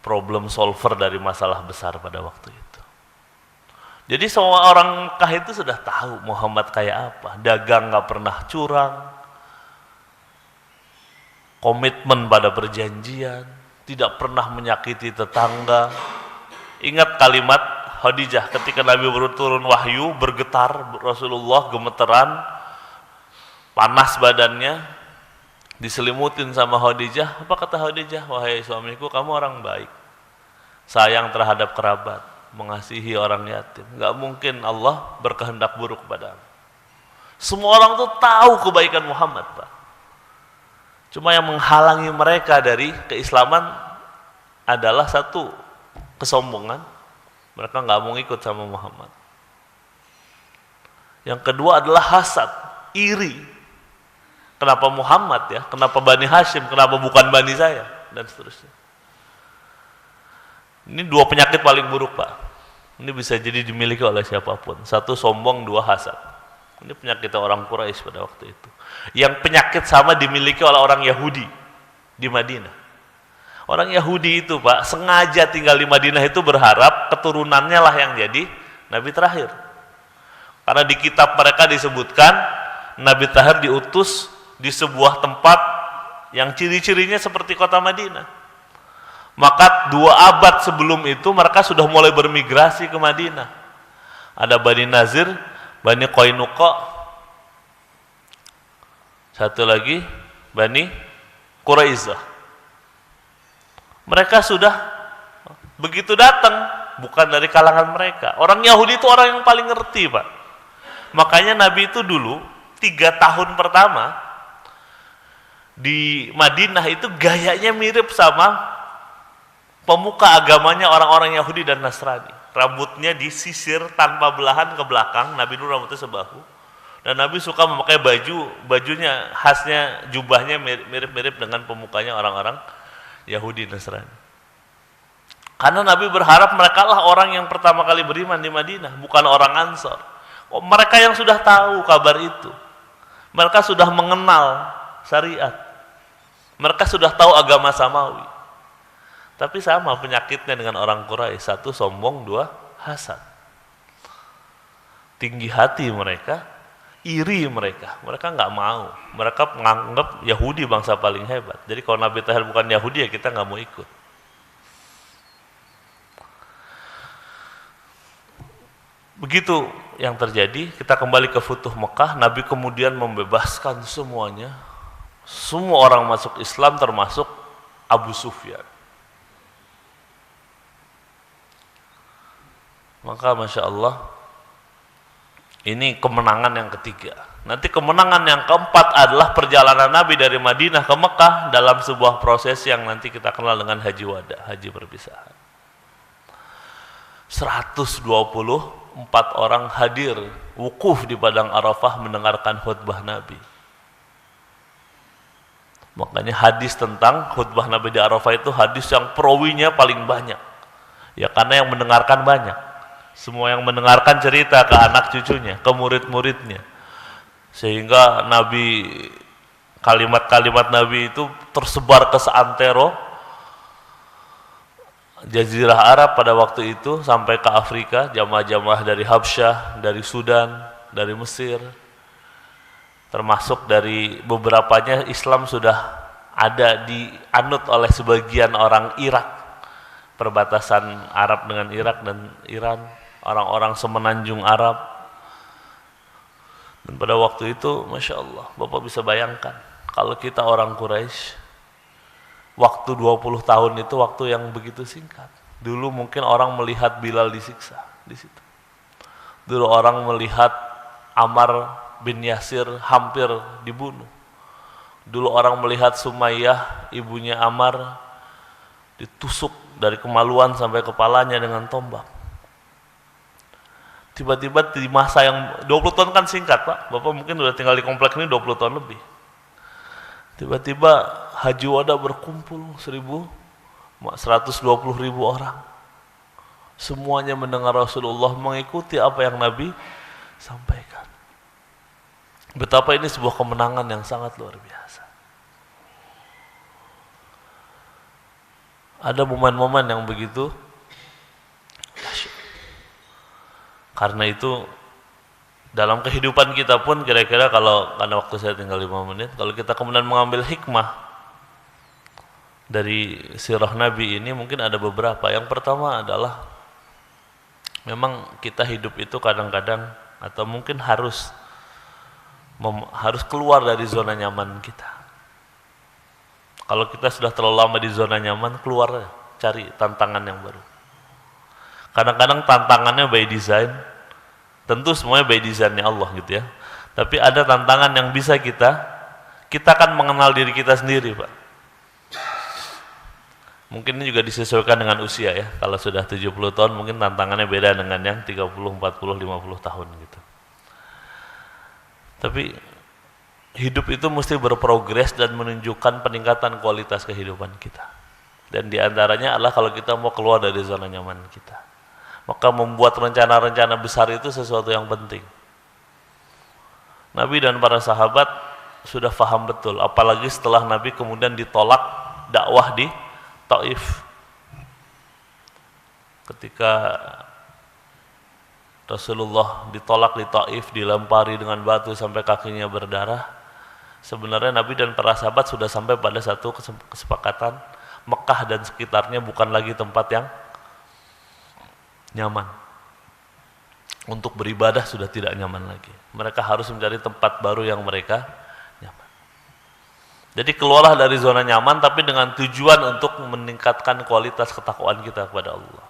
problem solver dari masalah besar pada waktu itu. Jadi semua orang Mekah itu sudah tahu Muhammad kayak apa. Dagang nggak pernah curang, komitmen pada perjanjian, tidak pernah menyakiti tetangga. Ingat kalimat Khadijah ketika Nabi baru turun wahyu, bergetar Rasulullah, gemeteran, panas badannya, diselimutin sama Khadijah. Apa kata Khadijah? Wahai suamiku, kamu orang baik, sayang terhadap kerabat, mengasihi orang yatim. Gak mungkin Allah berkehendak buruk padamu. Semua orang tuh tahu kebaikan Muhammad, Pak. Cuma yang menghalangi mereka dari keislaman adalah satu, kesombongan. Mereka nggak mau ikut sama Muhammad. Yang kedua adalah hasad, iri. Kenapa Muhammad ya? Kenapa Bani Hashim? Kenapa bukan Bani saya? Dan seterusnya. Ini dua penyakit paling buruk, Pak. Ini bisa jadi dimiliki oleh siapapun. Satu, sombong. Dua, hasad. Ini penyakit orang Quraisy pada waktu itu. Yang penyakit sama dimiliki oleh orang Yahudi di Madinah. Orang Yahudi itu, Pak, sengaja tinggal di Madinah itu berharap keturunannya lah yang jadi Nabi terakhir. Karena di kitab mereka disebutkan Nabi terakhir diutus di sebuah tempat yang ciri-cirinya seperti kota Madinah. Maka 2 abad sebelum itu mereka sudah mulai bermigrasi ke Madinah. Ada Bani Nazir, Bani Qainuqa, satu lagi Bani Quraizah. Mereka sudah begitu datang, bukan dari kalangan mereka. Orang Yahudi itu orang yang paling ngerti, Pak. Makanya Nabi itu dulu 3 tahun pertama di Madinah itu gayanya mirip sama pemuka agamanya orang-orang Yahudi dan Nasrani. Rambutnya disisir tanpa belahan ke belakang. Nabi dulu rambutnya sebahu. Dan Nabi suka memakai bajunya khasnya, jubahnya mirip-mirip dengan pemukanya orang-orang Yahudi dan Nasrani. Karena Nabi berharap mereka lah orang yang pertama kali beriman di Madinah, bukan orang Ansor. Mereka yang sudah tahu kabar itu. Mereka sudah mengenal syariat. Mereka sudah tahu agama samawi. Tapi sama penyakitnya dengan orang Quraisy, satu sombong, dua hasad. Tinggi hati mereka, iri mereka. Mereka nggak mau. Mereka menganggap Yahudi bangsa paling hebat. Jadi kalau Nabi Tahir bukan Yahudi ya kita nggak mau ikut. Begitu yang terjadi. Kita kembali ke Futuh Mekah. Nabi kemudian membebaskan semuanya. Semua orang masuk Islam termasuk Abu Sufyan. Maka Masya Allah, ini kemenangan yang ketiga. Nanti kemenangan yang keempat adalah perjalanan Nabi dari Madinah ke Mekah dalam sebuah proses yang nanti kita kenal dengan Haji Wada, Haji perpisahan. 124 orang hadir wukuf di Padang Arafah mendengarkan khutbah Nabi. Makanya hadis tentang khutbah Nabi di Arafah itu hadis yang perawinya paling banyak. Ya karena yang mendengarkan banyak. Semua yang mendengarkan cerita ke anak cucunya, ke murid-muridnya. Sehingga Nabi, kalimat-kalimat Nabi itu tersebar ke seantero Jazirah Arab pada waktu itu sampai ke Afrika, jamaah-jamaah dari Habsyah, dari Sudan, dari Mesir. Termasuk dari beberapanya Islam sudah ada dianut oleh sebagian orang Irak, perbatasan Arab dengan Irak dan Iran, orang-orang semenanjung Arab. Dan pada waktu itu Masya Allah, Bapak bisa bayangkan kalau kita orang Quraisy, waktu 20 tahun itu waktu yang begitu singkat. Dulu mungkin orang melihat Bilal disiksa di situ. Dulu orang melihat Ammar bin Yasir hampir dibunuh. Dulu orang melihat Sumayyah, ibunya Ammar, ditusuk dari kemaluan sampai kepalanya dengan tombak. Tiba-tiba di masa yang 20 tahun kan singkat, Pak. Bapak mungkin udah tinggal di komplek ini 20 tahun lebih. Tiba-tiba Haji Wada berkumpul 120.000 orang. Semuanya mendengar Rasulullah, mengikuti apa yang Nabi sampaikan. Betapa ini sebuah kemenangan yang sangat luar biasa. Ada momen-momen yang begitu. Karena itu dalam kehidupan kita pun kira-kira karena waktu saya tinggal 5 menit, kalau kita kemudian mengambil hikmah dari sirah Nabi ini mungkin ada beberapa. Yang pertama adalah memang kita hidup itu kadang-kadang atau mungkin harus keluar dari zona nyaman kita. Kalau kita sudah terlalu lama di zona nyaman, keluar, cari tantangan yang baru. Kadang-kadang tantangannya by design, tentu semuanya by design-nya Allah gitu ya. Tapi ada tantangan yang bisa kita kan mengenal diri kita sendiri, Pak. Mungkin ini juga disesuaikan dengan usia ya. Kalau sudah 70 tahun mungkin tantangannya beda dengan yang 30, 40, 50 tahun gitu. Tapi hidup itu mesti berprogres dan menunjukkan peningkatan kualitas kehidupan kita. Dan diantaranya adalah kalau kita mau keluar dari zona nyaman kita. Maka membuat rencana-rencana besar itu sesuatu yang penting. Nabi dan para sahabat sudah faham betul, apalagi setelah Nabi kemudian ditolak dakwah di Taif. Ketika Rasulullah ditolak di Taif, dilempari dengan batu sampai kakinya berdarah, sebenarnya Nabi dan para sahabat sudah sampai pada satu kesepakatan, Mekah dan sekitarnya bukan lagi tempat yang nyaman. untuk beribadah sudah tidak nyaman lagi. Mereka harus mencari tempat baru yang mereka nyaman. Jadi keluarlah dari zona nyaman tapi dengan tujuan untuk meningkatkan kualitas ketakwaan kita kepada Allah.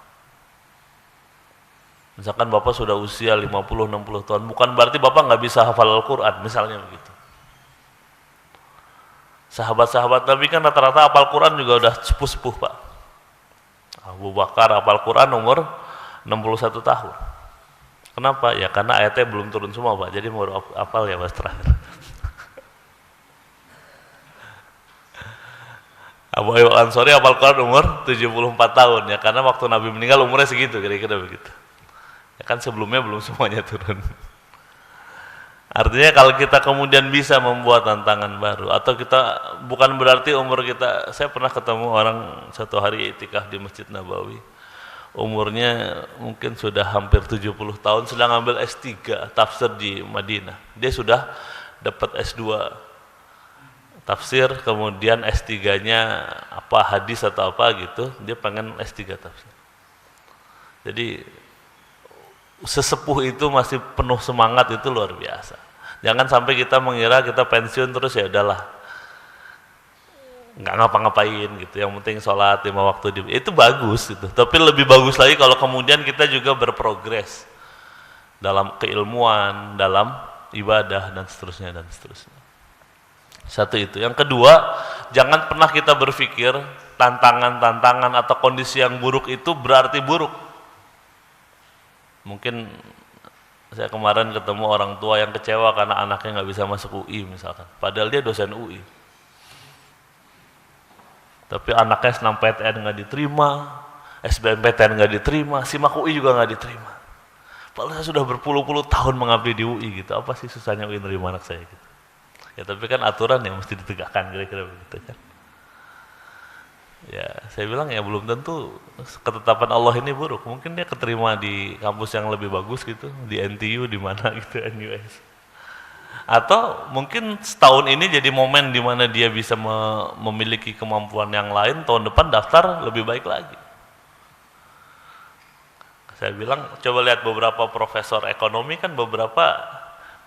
Misalkan Bapak sudah usia 50-60 tahun, bukan berarti Bapak nggak bisa hafal Al-Quran, misalnya begitu. Sahabat-sahabat Nabi kan rata-rata hafal Quran juga udah sepuh-sepuh, Pak. Abu Bakar hafal Quran umur 61 tahun. Kenapa? Ya karena ayatnya belum turun semua, Pak. Jadi baru hafal ya Mas terakhir. Abu Ayyub Ansori hafal Quran umur 74 tahun ya karena waktu Nabi meninggal umurnya segitu, kira-kira begitu. Ya kan sebelumnya belum semuanya turun. Artinya kalau kita kemudian bisa membuat tantangan baru atau kita, bukan berarti umur kita, saya pernah ketemu orang satu hari iktikaf di Masjid Nabawi, umurnya mungkin sudah hampir 70 tahun, sedang ambil S3 tafsir di Madinah. Dia sudah dapat S2 tafsir, kemudian S3-nya apa hadis atau apa gitu, dia pengen S3 tafsir. Jadi sesepuh itu masih penuh semangat, itu luar biasa. Jangan sampai kita mengira kita pensiun terus ya udahlah nggak ngapa-ngapain gitu, yang penting sholat 5 waktu itu bagus gitu. Tapi lebih bagus lagi kalau kemudian kita juga berprogres dalam keilmuan, dalam ibadah dan seterusnya dan seterusnya. Satu itu. Yang kedua, jangan pernah kita berpikir tantangan-tantangan atau kondisi yang buruk itu berarti buruk. Mungkin saya kemarin ketemu orang tua yang kecewa karena anaknya nggak bisa masuk UI misalkan, padahal dia dosen UI. Tapi anaknya SNMPTN nggak diterima, SBMPTN nggak diterima, SIMAK UI juga nggak diterima. Padahal saya sudah berpuluh-puluh tahun mengabdi di UI gitu, apa sih susahnya UI nerima anak saya gitu. Ya tapi kan aturan yang mesti ditegakkan, kira-kira begitu kan. Ya saya bilang ya belum tentu ketetapan Allah ini buruk, mungkin dia keterima di kampus yang lebih bagus gitu, di NTU di mana gitu, NUS, atau mungkin setahun ini jadi momen di mana dia bisa memiliki kemampuan yang lain, tahun depan daftar lebih baik lagi. Saya bilang coba lihat beberapa profesor ekonomi kan, beberapa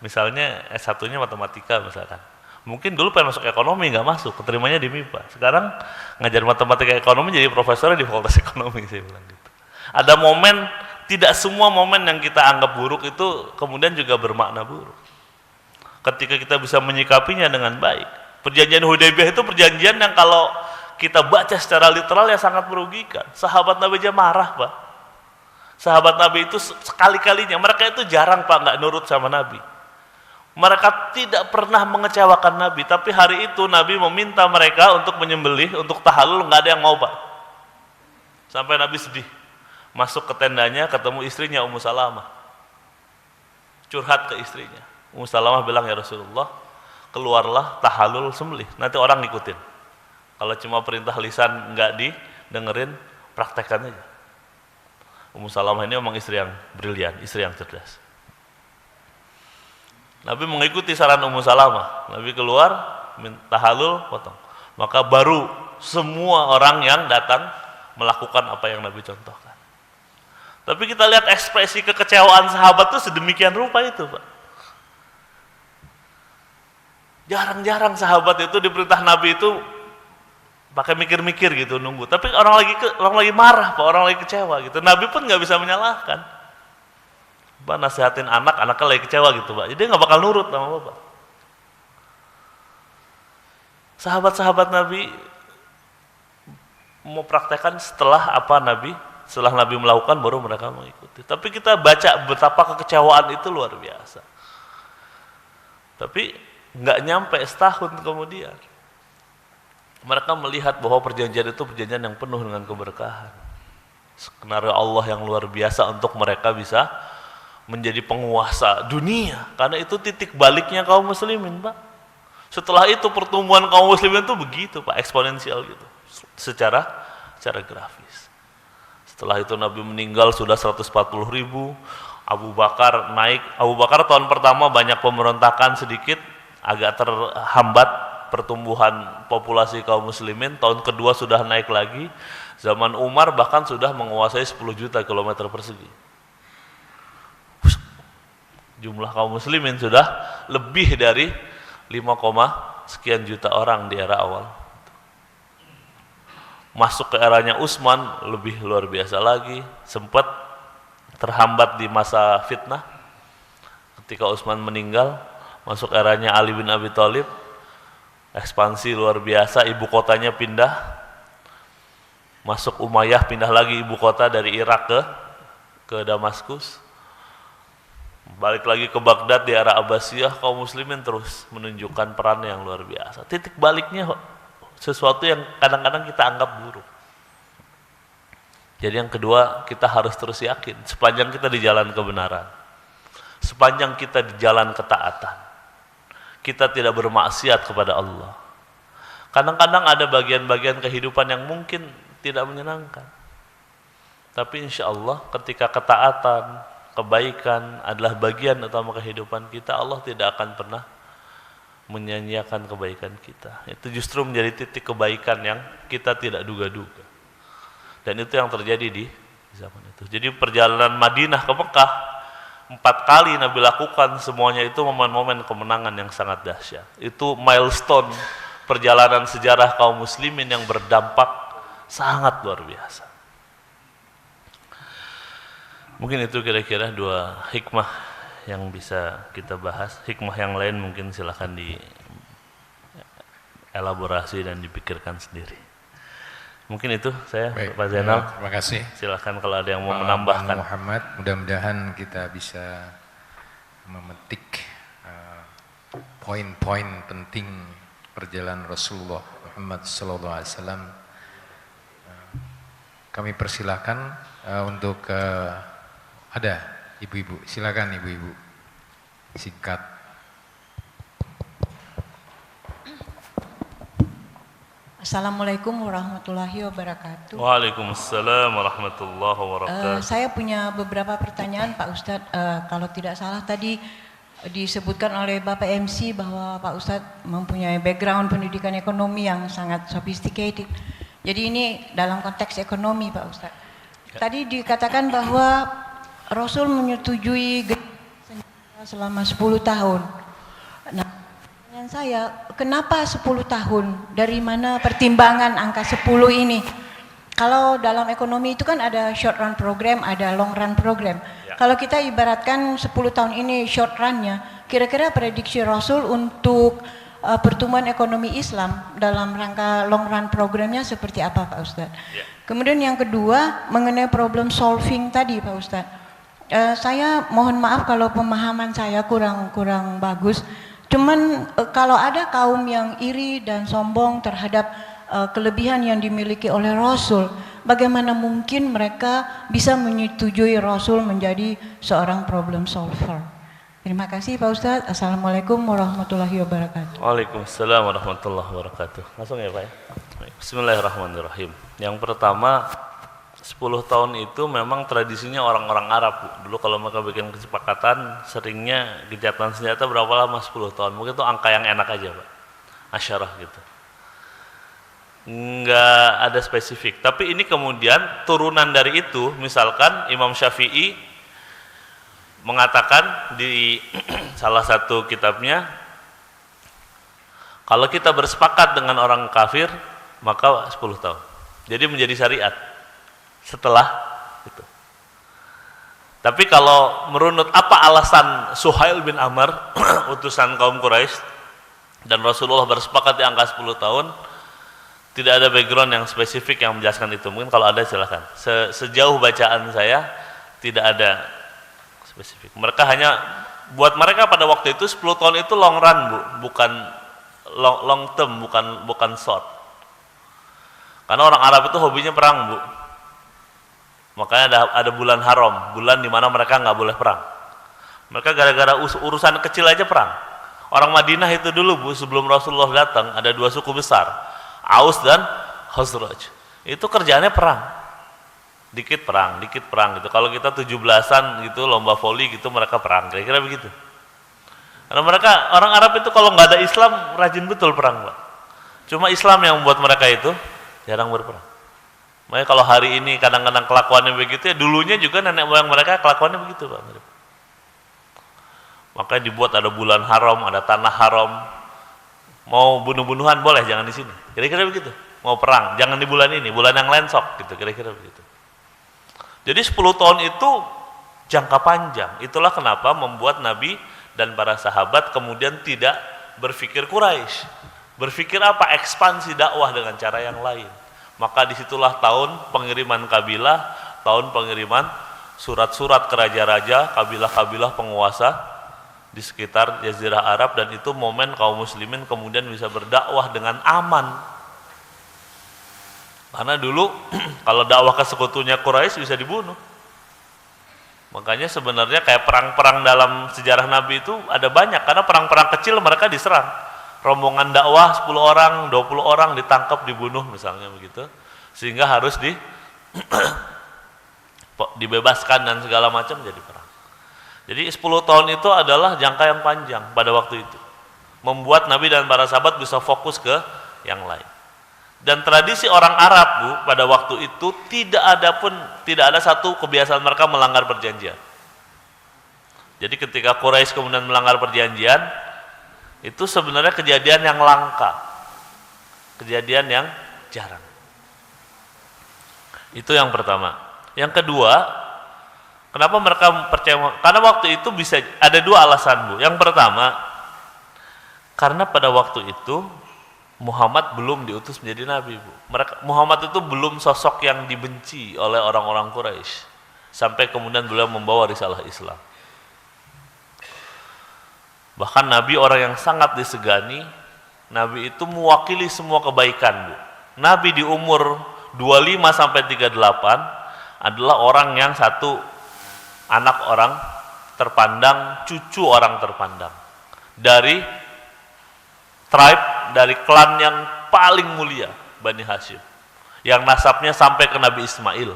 misalnya S1-nya matematika misalkan, mungkin dulu pengen masuk ekonomi nggak masuk, keterimanya di MIPA. Sekarang ngajar matematika ekonomi jadi profesornya di Fakultas Ekonomi, saya bilang gitu. Ada momen, tidak semua momen yang kita anggap buruk itu kemudian juga bermakna buruk. Ketika kita bisa menyikapinya dengan baik. Perjanjian Hudaybiyah itu perjanjian yang kalau kita baca secara literal ya sangat merugikan. Sahabat Nabi aja marah, Pak. Sahabat Nabi itu sekali-kalinya, mereka itu jarang, Pak, nggak nurut sama Nabi. Mereka tidak pernah mengecewakan Nabi, tapi hari itu Nabi meminta mereka untuk menyembelih, untuk tahallul, nggak ada yang mau, Pak. Sampai Nabi sedih. Masuk ke tendanya, ketemu istrinya Ummu Salamah. Curhat ke istrinya. Ummu Salamah bilang, ya Rasulullah, keluarlah tahallul sembelih, nanti orang ngikutin. Kalau cuma perintah lisan nggak didengerin, praktekkan aja. Ummu Salamah ini memang istri yang brilian, istri yang cerdas. Nabi mengikuti saran Ummu Salamah. Nabi keluar, tahallul, potong. Maka baru semua orang yang datang melakukan apa yang Nabi contohkan. Tapi kita lihat ekspresi kekecewaan sahabat itu sedemikian rupa itu, Pak. Jarang-jarang sahabat itu diperintah Nabi itu pakai mikir-mikir gitu, nunggu. Tapi orang lagi marah, Pak, orang lagi kecewa gitu. Nabi pun nggak bisa menyalahkan. Bapak nasihatin anaknya lagi kecewa gitu, Pak. Jadi dia nggak bakal nurut sama Bapak. Sahabat-sahabat Nabi mau praktekkan setelah Nabi melakukan baru mereka mengikuti. Tapi kita baca betapa kekecewaan itu luar biasa. Tapi nggak nyampe setahun kemudian mereka melihat bahwa perjanjian itu perjanjian yang penuh dengan keberkahan. Skenario Allah yang luar biasa untuk mereka bisa menjadi penguasa dunia, karena itu titik baliknya kaum muslimin, Pak. Setelah itu pertumbuhan kaum muslimin itu begitu, Pak, eksponensial gitu, secara grafis. Setelah itu Nabi meninggal sudah 140.000, Abu Bakar naik. Abu Bakar tahun pertama banyak pemberontakan sedikit, agak terhambat pertumbuhan populasi kaum muslimin. Tahun kedua sudah naik lagi. Zaman Umar bahkan sudah menguasai 10 juta kilometer persegi. Jumlah kaum muslimin sudah lebih dari 5, sekian juta orang di era awal. Masuk ke eranya Utsman lebih luar biasa lagi, sempat terhambat di masa fitnah ketika Utsman meninggal. Masuk eranya Ali bin Abi Thalib, ekspansi luar biasa, ibu kotanya pindah. Masuk Umayyah, pindah lagi ibu kota dari Irak ke Damaskus. Balik lagi ke Baghdad di era Abbasiyah, kaum muslimin terus menunjukkan peran yang luar biasa. Titik baliknya sesuatu yang kadang-kadang kita anggap buruk. Jadi yang kedua, kita harus terus yakin sepanjang kita di jalan kebenaran, sepanjang kita di jalan ketaatan, kita tidak bermaksiat kepada Allah. Kadang-kadang ada bagian-bagian kehidupan yang mungkin tidak menyenangkan, tapi insya Allah ketika ketaatan, kebaikan adalah bagian utama kehidupan kita, Allah tidak akan pernah menyanyiakan kebaikan kita. Itu justru menjadi titik kebaikan yang kita tidak duga-duga. Dan itu yang terjadi di zaman itu. Jadi perjalanan Madinah ke Mekah 4 kali Nabi lakukan, semuanya itu momen-momen kemenangan yang sangat dahsyat. Itu milestone perjalanan sejarah kaum muslimin yang berdampak sangat luar biasa. Mungkin itu kira-kira 2 hikmah yang bisa kita bahas. Hikmah yang lain mungkin silahkan dielaborasi dan dipikirkan sendiri. Mungkin itu saya. Baik, Pak Zainal. Terima kasih. Silahkan kalau ada yang mau menambahkan. Muhammad, mudah-mudahan kita bisa memetik poin-poin penting perjalanan Rasulullah Muhammad SAW. Kami persilakan untuk ada ibu-ibu, silakan ibu-ibu, singkat. Assalamualaikum warahmatullahi wabarakatuh. Waalaikumsalam warahmatullahi wabarakatuh. Saya punya beberapa pertanyaan Pak Ustadz. Kalau tidak salah tadi disebutkan oleh Bapak MC bahwa Pak Ustadz mempunyai background pendidikan ekonomi yang sangat sophisticated. Jadi ini dalam konteks ekonomi Pak Ustadz. Tadi dikatakan bahwa Rasul menyetujui selama 10 tahun. Nah, pertanyaan saya, kenapa 10 tahun? Dari mana pertimbangan angka 10 ini? Kalau dalam ekonomi itu kan ada short run program, ada long run program. Ya. Kalau kita ibaratkan 10 tahun ini short run-nya, kira-kira prediksi Rasul untuk pertumbuhan ekonomi Islam dalam rangka long run programnya seperti apa Pak Ustadz? Ya. Kemudian yang kedua, mengenai problem solving tadi Pak Ustadz. Saya mohon maaf kalau pemahaman saya kurang bagus. Cuman kalau ada kaum yang iri dan sombong terhadap kelebihan yang dimiliki oleh Rasul, bagaimana mungkin mereka bisa menyetujui Rasul menjadi seorang problem solver? Terima kasih Pak Ustadz. Assalamualaikum warahmatullahi wabarakatuh. Waalaikumsalam warahmatullahi wabarakatuh. Langsung ya Pak ya. Bismillahirrahmanirrahim. Yang pertama, 10 tahun itu memang tradisinya orang-orang Arab. Dulu kalau mereka bikin kesepakatan, seringnya gencatan senjata berapa lama? 10 tahun. Mungkin itu angka yang enak aja Pak, asyarah gitu, nggak ada spesifik. Tapi ini kemudian turunan dari itu, misalkan Imam Syafi'i mengatakan di salah satu kitabnya, kalau kita bersepakat dengan orang kafir maka 10 tahun. Jadi menjadi syariat setelah itu. Tapi kalau merunut apa alasan Suhail bin Amr utusan kaum Quraisy dan Rasulullah bersepakat di angka 10 tahun, tidak ada background yang spesifik yang menjelaskan itu. Mungkin kalau ada silahkan. Sejauh bacaan saya tidak ada spesifik. Mereka hanya, buat mereka pada waktu itu 10 tahun itu long run Bu, bukan long term, bukan short. Karena orang Arab itu hobinya perang Bu. Makanya ada bulan haram, bulan di mana mereka nggak boleh perang. Mereka gara-gara urusan kecil aja perang. Orang Madinah itu dulu Bu, sebelum Rasulullah datang, ada 2 suku besar, Aus dan Khazraj. Itu kerjaannya perang. Dikit perang gitu. Kalau kita 17-an gitu lomba voli gitu, mereka perang, kira-kira begitu. Karena mereka orang Arab itu kalau nggak ada Islam rajin betul perang Pak. Cuma Islam yang membuat mereka itu jarang berperang. Makanya kalau hari ini kadang-kadang kelakuannya begitu ya, dulunya juga nenek moyang mereka kelakuannya begitu Pak. Makanya dibuat ada bulan haram, ada tanah haram. Mau bunuh-bunuhan boleh, jangan di sini. Kira-kira begitu. Mau perang, jangan di bulan ini, bulan yang lain sok gitu, kira-kira begitu. Jadi 10 tahun itu jangka panjang. Itulah kenapa membuat Nabi dan para sahabat kemudian tidak berpikir Quraisy. Berpikir apa? Ekspansi dakwah dengan cara yang lain. Maka disitulah tahun pengiriman kabilah, tahun pengiriman surat-surat ke raja-raja, kabilah-kabilah penguasa di sekitar Jazirah Arab, dan itu momen kaum muslimin kemudian bisa berdakwah dengan aman. Karena dulu kalau dakwah ke sekutunya Quraisy bisa dibunuh. Makanya sebenarnya kayak perang-perang dalam sejarah Nabi itu ada banyak, karena perang-perang kecil mereka diserang. Rombongan dakwah 10 orang, 20 orang ditangkap, dibunuh misalnya begitu. Sehingga harus dibebaskan dan segala macam, jadi perang. Jadi 10 tahun itu adalah jangka yang panjang pada waktu itu. Membuat Nabi dan para sahabat bisa fokus ke yang lain. Dan tradisi orang Arab, Bu, pada waktu itu tidak ada satu kebiasaan mereka melanggar perjanjian. Jadi ketika Quraisy kemudian melanggar perjanjian, itu sebenarnya kejadian yang langka. Kejadian yang jarang. Itu yang pertama. Yang kedua, kenapa mereka percaya? Karena waktu itu bisa ada dua alasan, Bu. Yang pertama, karena pada waktu itu Muhammad belum diutus menjadi nabi, Bu. Muhammad itu belum sosok yang dibenci oleh orang-orang Quraisy sampai kemudian beliau membawa risalah Islam. Bahkan nabi orang yang sangat disegani, nabi itu mewakili semua kebaikan, Bu. Nabi di umur 25 sampai 38 adalah orang yang satu anak orang terpandang, cucu orang terpandang dari tribe, dari klan yang paling mulia, Bani Hashim, yang nasabnya sampai ke Nabi Ismail,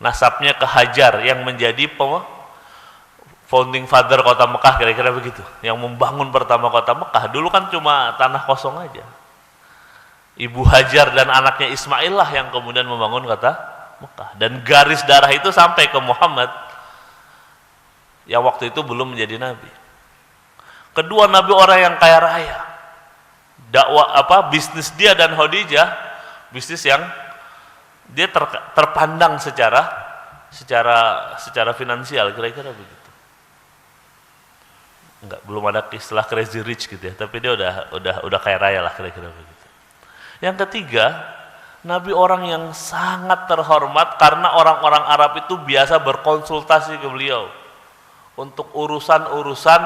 nasabnya ke Hajar yang menjadi founding father kota Mekah, kira-kira begitu, yang membangun pertama kota Mekah. Dulu kan cuma tanah kosong aja. Ibu Hajar dan anaknya Ismail lah yang kemudian membangun kota Mekah, dan garis darah itu sampai ke Muhammad yang waktu itu belum menjadi nabi. Kedua, nabi orang yang kaya raya. Dakwah bisnis dia dan Khadijah, bisnis yang dia terpandang secara finansial, kira-kira begitu. Enggak, belum ada istilah crazy rich gitu ya, tapi dia udah kaya raya lah, kira-kira begitu. Yang ketiga, nabi orang yang sangat terhormat karena orang-orang Arab itu biasa berkonsultasi ke beliau untuk urusan-urusan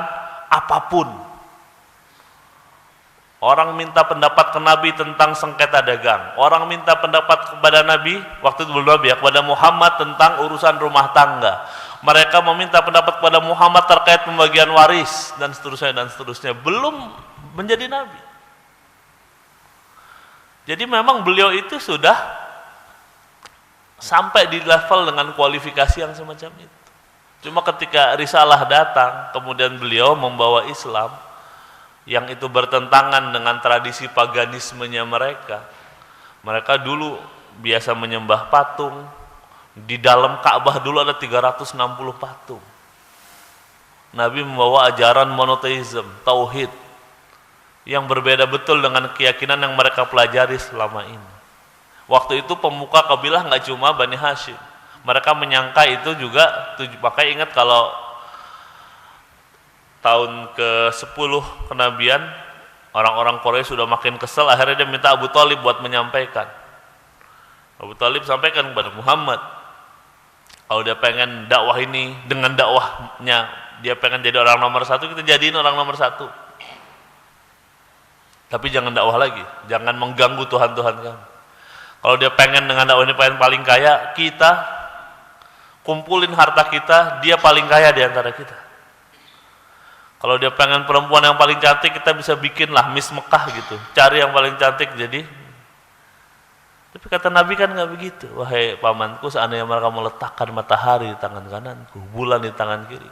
apapun. Orang minta pendapat ke Nabi tentang sengketa dagang, orang minta pendapat kepada Nabi waktu itu belum Nabi ya, kepada Muhammad tentang urusan rumah tangga. Mereka meminta pendapat kepada Muhammad terkait pembagian waris dan seterusnya, belum menjadi Nabi. Jadi memang beliau itu sudah sampai di level dengan kualifikasi yang semacam itu. Cuma ketika risalah datang, kemudian beliau membawa Islam yang itu bertentangan dengan tradisi paganismenya mereka. Mereka dulu biasa menyembah patung. Di dalam Ka'bah dulu ada 360 patung. Nabi membawa ajaran monoteisme, tauhid, yang berbeda betul dengan keyakinan yang mereka pelajari selama ini. Waktu itu pemuka kabilah nggak cuma Bani Hashim. Mereka menyangka itu juga, makanya ingat kalau tahun ke-10 kenabian, orang-orang Quraisy sudah makin kesel, akhirnya dia minta Abu Thalib buat menyampaikan. Abu Thalib sampaikan kepada Muhammad, kalau dia pengen dakwah ini, dengan dakwahnya dia pengen jadi orang nomor 1, kita jadiin orang nomor 1. Tapi jangan dakwah lagi, jangan mengganggu Tuhan-Tuhan kami. Kalau dia pengen dengan dakwah ini pengen paling kaya, kita kumpulin harta kita, dia paling kaya di antara kita. Kalau dia pengen perempuan yang paling cantik, kita bisa bikinlah Miss Mekah gitu, cari yang paling cantik jadi. Tapi kata Nabi kan nggak begitu. Wahai pamanku, seandainya mereka meletakkan matahari di tangan kananku, bulan di tangan kiri,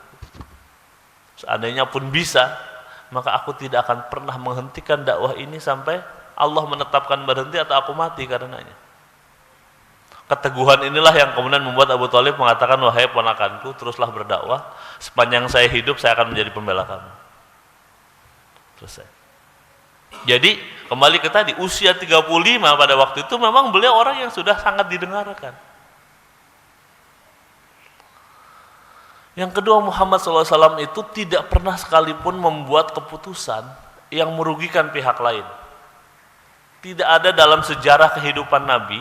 seandainya pun bisa, maka aku tidak akan pernah menghentikan dakwah ini sampai Allah menetapkan berhenti atau aku mati karenanya. Keteguhan inilah yang kemudian membuat Abu Thalib mengatakan, wahai ponakanku, teruslah berdakwah, sepanjang saya hidup saya akan menjadi pembela kamu. Selesai. Jadi kembali ke tadi, usia 35 pada waktu itu memang beliau orang yang sudah sangat didengarkan. Yang kedua, Muhammad SAW itu tidak pernah sekalipun membuat keputusan yang merugikan pihak lain. Tidak ada dalam sejarah kehidupan Nabi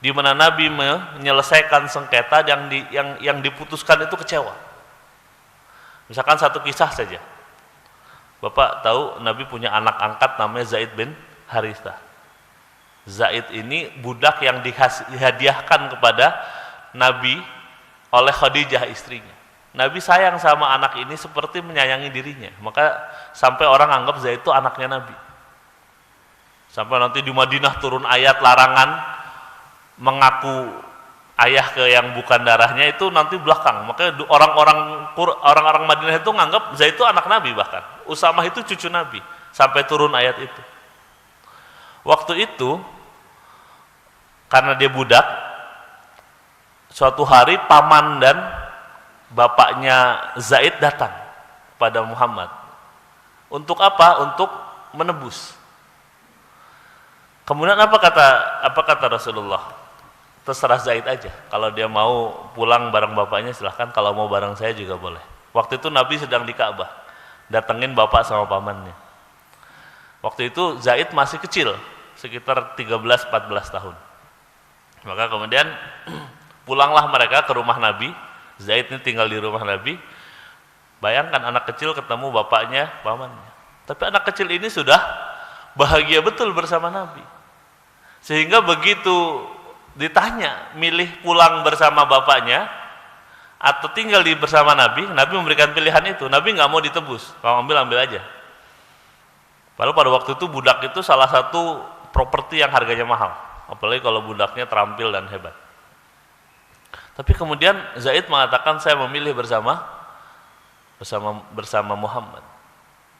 di mana Nabi menyelesaikan sengketa yang diputuskan itu kecewa. Misalkan satu kisah saja. Bapak tahu Nabi punya anak angkat namanya Zaid bin Harithah. Zaid ini budak yang dihadiahkan kepada Nabi oleh Khadijah istrinya. Nabi sayang sama anak ini seperti menyayangi dirinya. Maka sampai orang anggap Zaid itu anaknya Nabi. Sampai nanti di Madinah turun ayat larangan mengaku ayah ke yang bukan darahnya itu nanti belakang. Makanya orang-orang Madinah itu nganggap Zaid itu anak Nabi, bahkan Usamah itu cucu Nabi sampai turun ayat itu. Waktu itu karena dia budak, suatu hari paman dan bapaknya Zaid datang pada Muhammad. Untuk apa? Untuk menebus. Kemudian apa kata Rasulullah? Terserah Zaid aja. Kalau dia mau pulang bareng bapaknya silahkan, kalau mau bareng saya juga boleh. Waktu itu Nabi sedang di Ka'bah, datengin bapak sama pamannya. Waktu itu Zaid masih kecil, sekitar 13-14 tahun. Maka kemudian pulanglah mereka ke rumah Nabi. Zaid ini tinggal di rumah Nabi. Bayangkan anak kecil ketemu bapaknya, pamannya. Tapi anak kecil ini sudah bahagia betul bersama Nabi. Sehingga begitu ditanya milih pulang bersama bapaknya atau tinggal bersama Nabi, Nabi memberikan pilihan itu. Nabi nggak mau ditebus, kalau ambil aja. Padahal pada waktu itu budak itu salah satu properti yang harganya mahal, apalagi kalau budaknya terampil dan hebat. Tapi kemudian Zaid mengatakan saya memilih bersama Muhammad.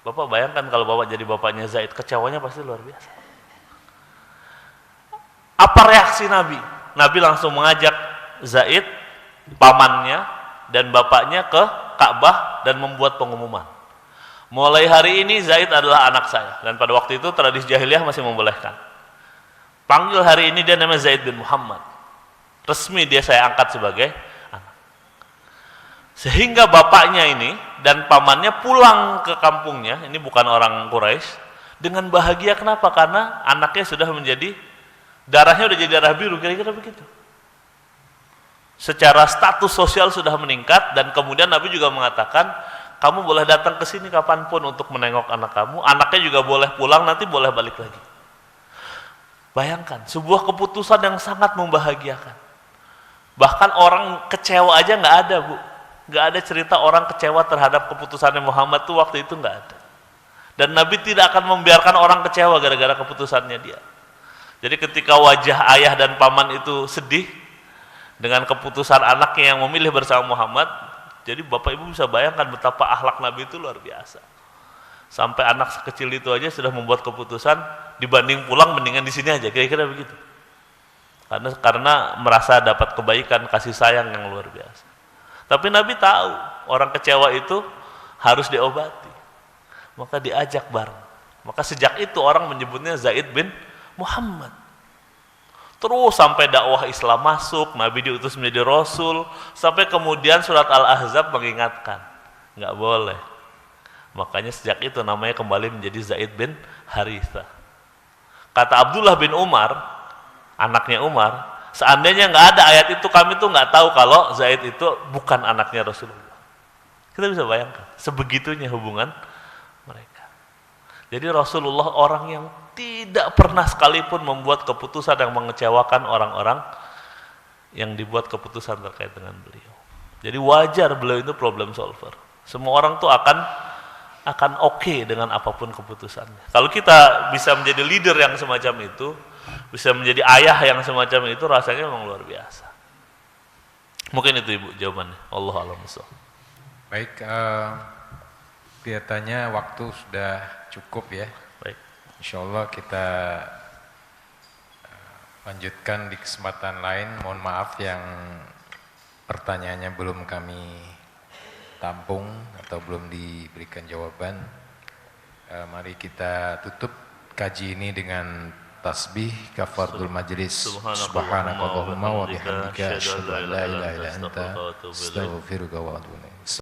Bapak bayangkan kalau bapak jadi bapaknya Zaid, kecewanya pasti luar biasa. Apa reaksi Nabi? Nabi langsung mengajak Zaid, pamannya dan bapaknya ke Ka'bah dan membuat pengumuman. Mulai hari ini Zaid adalah anak saya. Dan pada waktu itu tradisi jahiliyah masih membolehkan. Panggil hari ini dia namanya Zaid bin Muhammad. Resmi dia saya angkat sebagai anak. Sehingga bapaknya ini dan pamannya pulang ke kampungnya, ini bukan orang Quraisy, dengan bahagia. Kenapa? Karena anaknya sudah menjadi, darahnya udah jadi darah biru, kira-kira begitu. Secara status sosial sudah meningkat, dan kemudian Nabi juga mengatakan, kamu boleh datang ke sini kapanpun untuk menengok anak kamu, anaknya juga boleh pulang, nanti boleh balik lagi. Bayangkan, sebuah keputusan yang sangat membahagiakan. Bahkan orang kecewa aja nggak ada, Bu. Nggak ada cerita orang kecewa terhadap keputusannya Muhammad tuh waktu itu nggak ada. Dan Nabi tidak akan membiarkan orang kecewa gara-gara keputusannya dia. Jadi ketika wajah ayah dan paman itu sedih dengan keputusan anaknya yang memilih bersama Muhammad, jadi bapak ibu bisa bayangkan betapa akhlak Nabi itu luar biasa. Sampai anak sekecil itu aja sudah membuat keputusan, dibanding pulang mendingan di sini aja, kira-kira begitu. Karena merasa dapat kebaikan, kasih sayang yang luar biasa. Tapi Nabi tahu orang kecewa itu harus diobati, maka diajak bareng. Maka sejak itu orang menyebutnya Zaid bin Muhammad. Terus sampai dakwah Islam masuk, Nabi diutus menjadi Rasul, sampai kemudian surat Al-Ahzab mengingatkan, nggak boleh. Makanya sejak itu namanya kembali menjadi Zaid bin Harithah. Kata Abdullah bin Umar, anaknya Umar, seandainya nggak ada ayat itu, kami tuh nggak tahu kalau Zaid itu bukan anaknya Rasulullah. Kita bisa bayangkan sebegitunya hubungan mereka. Jadi Rasulullah orang yang tidak pernah sekalipun membuat keputusan yang mengecewakan orang-orang yang dibuat keputusan terkait dengan beliau. Jadi wajar beliau itu problem solver. Semua orang tuh akan oke dengan apapun keputusannya. Kalau kita bisa menjadi leader yang semacam itu, bisa menjadi ayah yang semacam itu, rasanya memang luar biasa. Mungkin itu Ibu jawabannya. Allah a'lam bishawab. Baik, kelihatannya waktu sudah cukup ya. Baik. Insya Allah kita Lanjutkan di kesempatan lain. Mohon maaf yang pertanyaannya belum kami tampung atau belum diberikan jawaban. Mari kita tutup kaji ini dengan tasbih kafaratul majlis. Subhanakallahumma wa bihamdika asyhadu an la ilaha illa anta astaghfiruka wa atubu ilaik.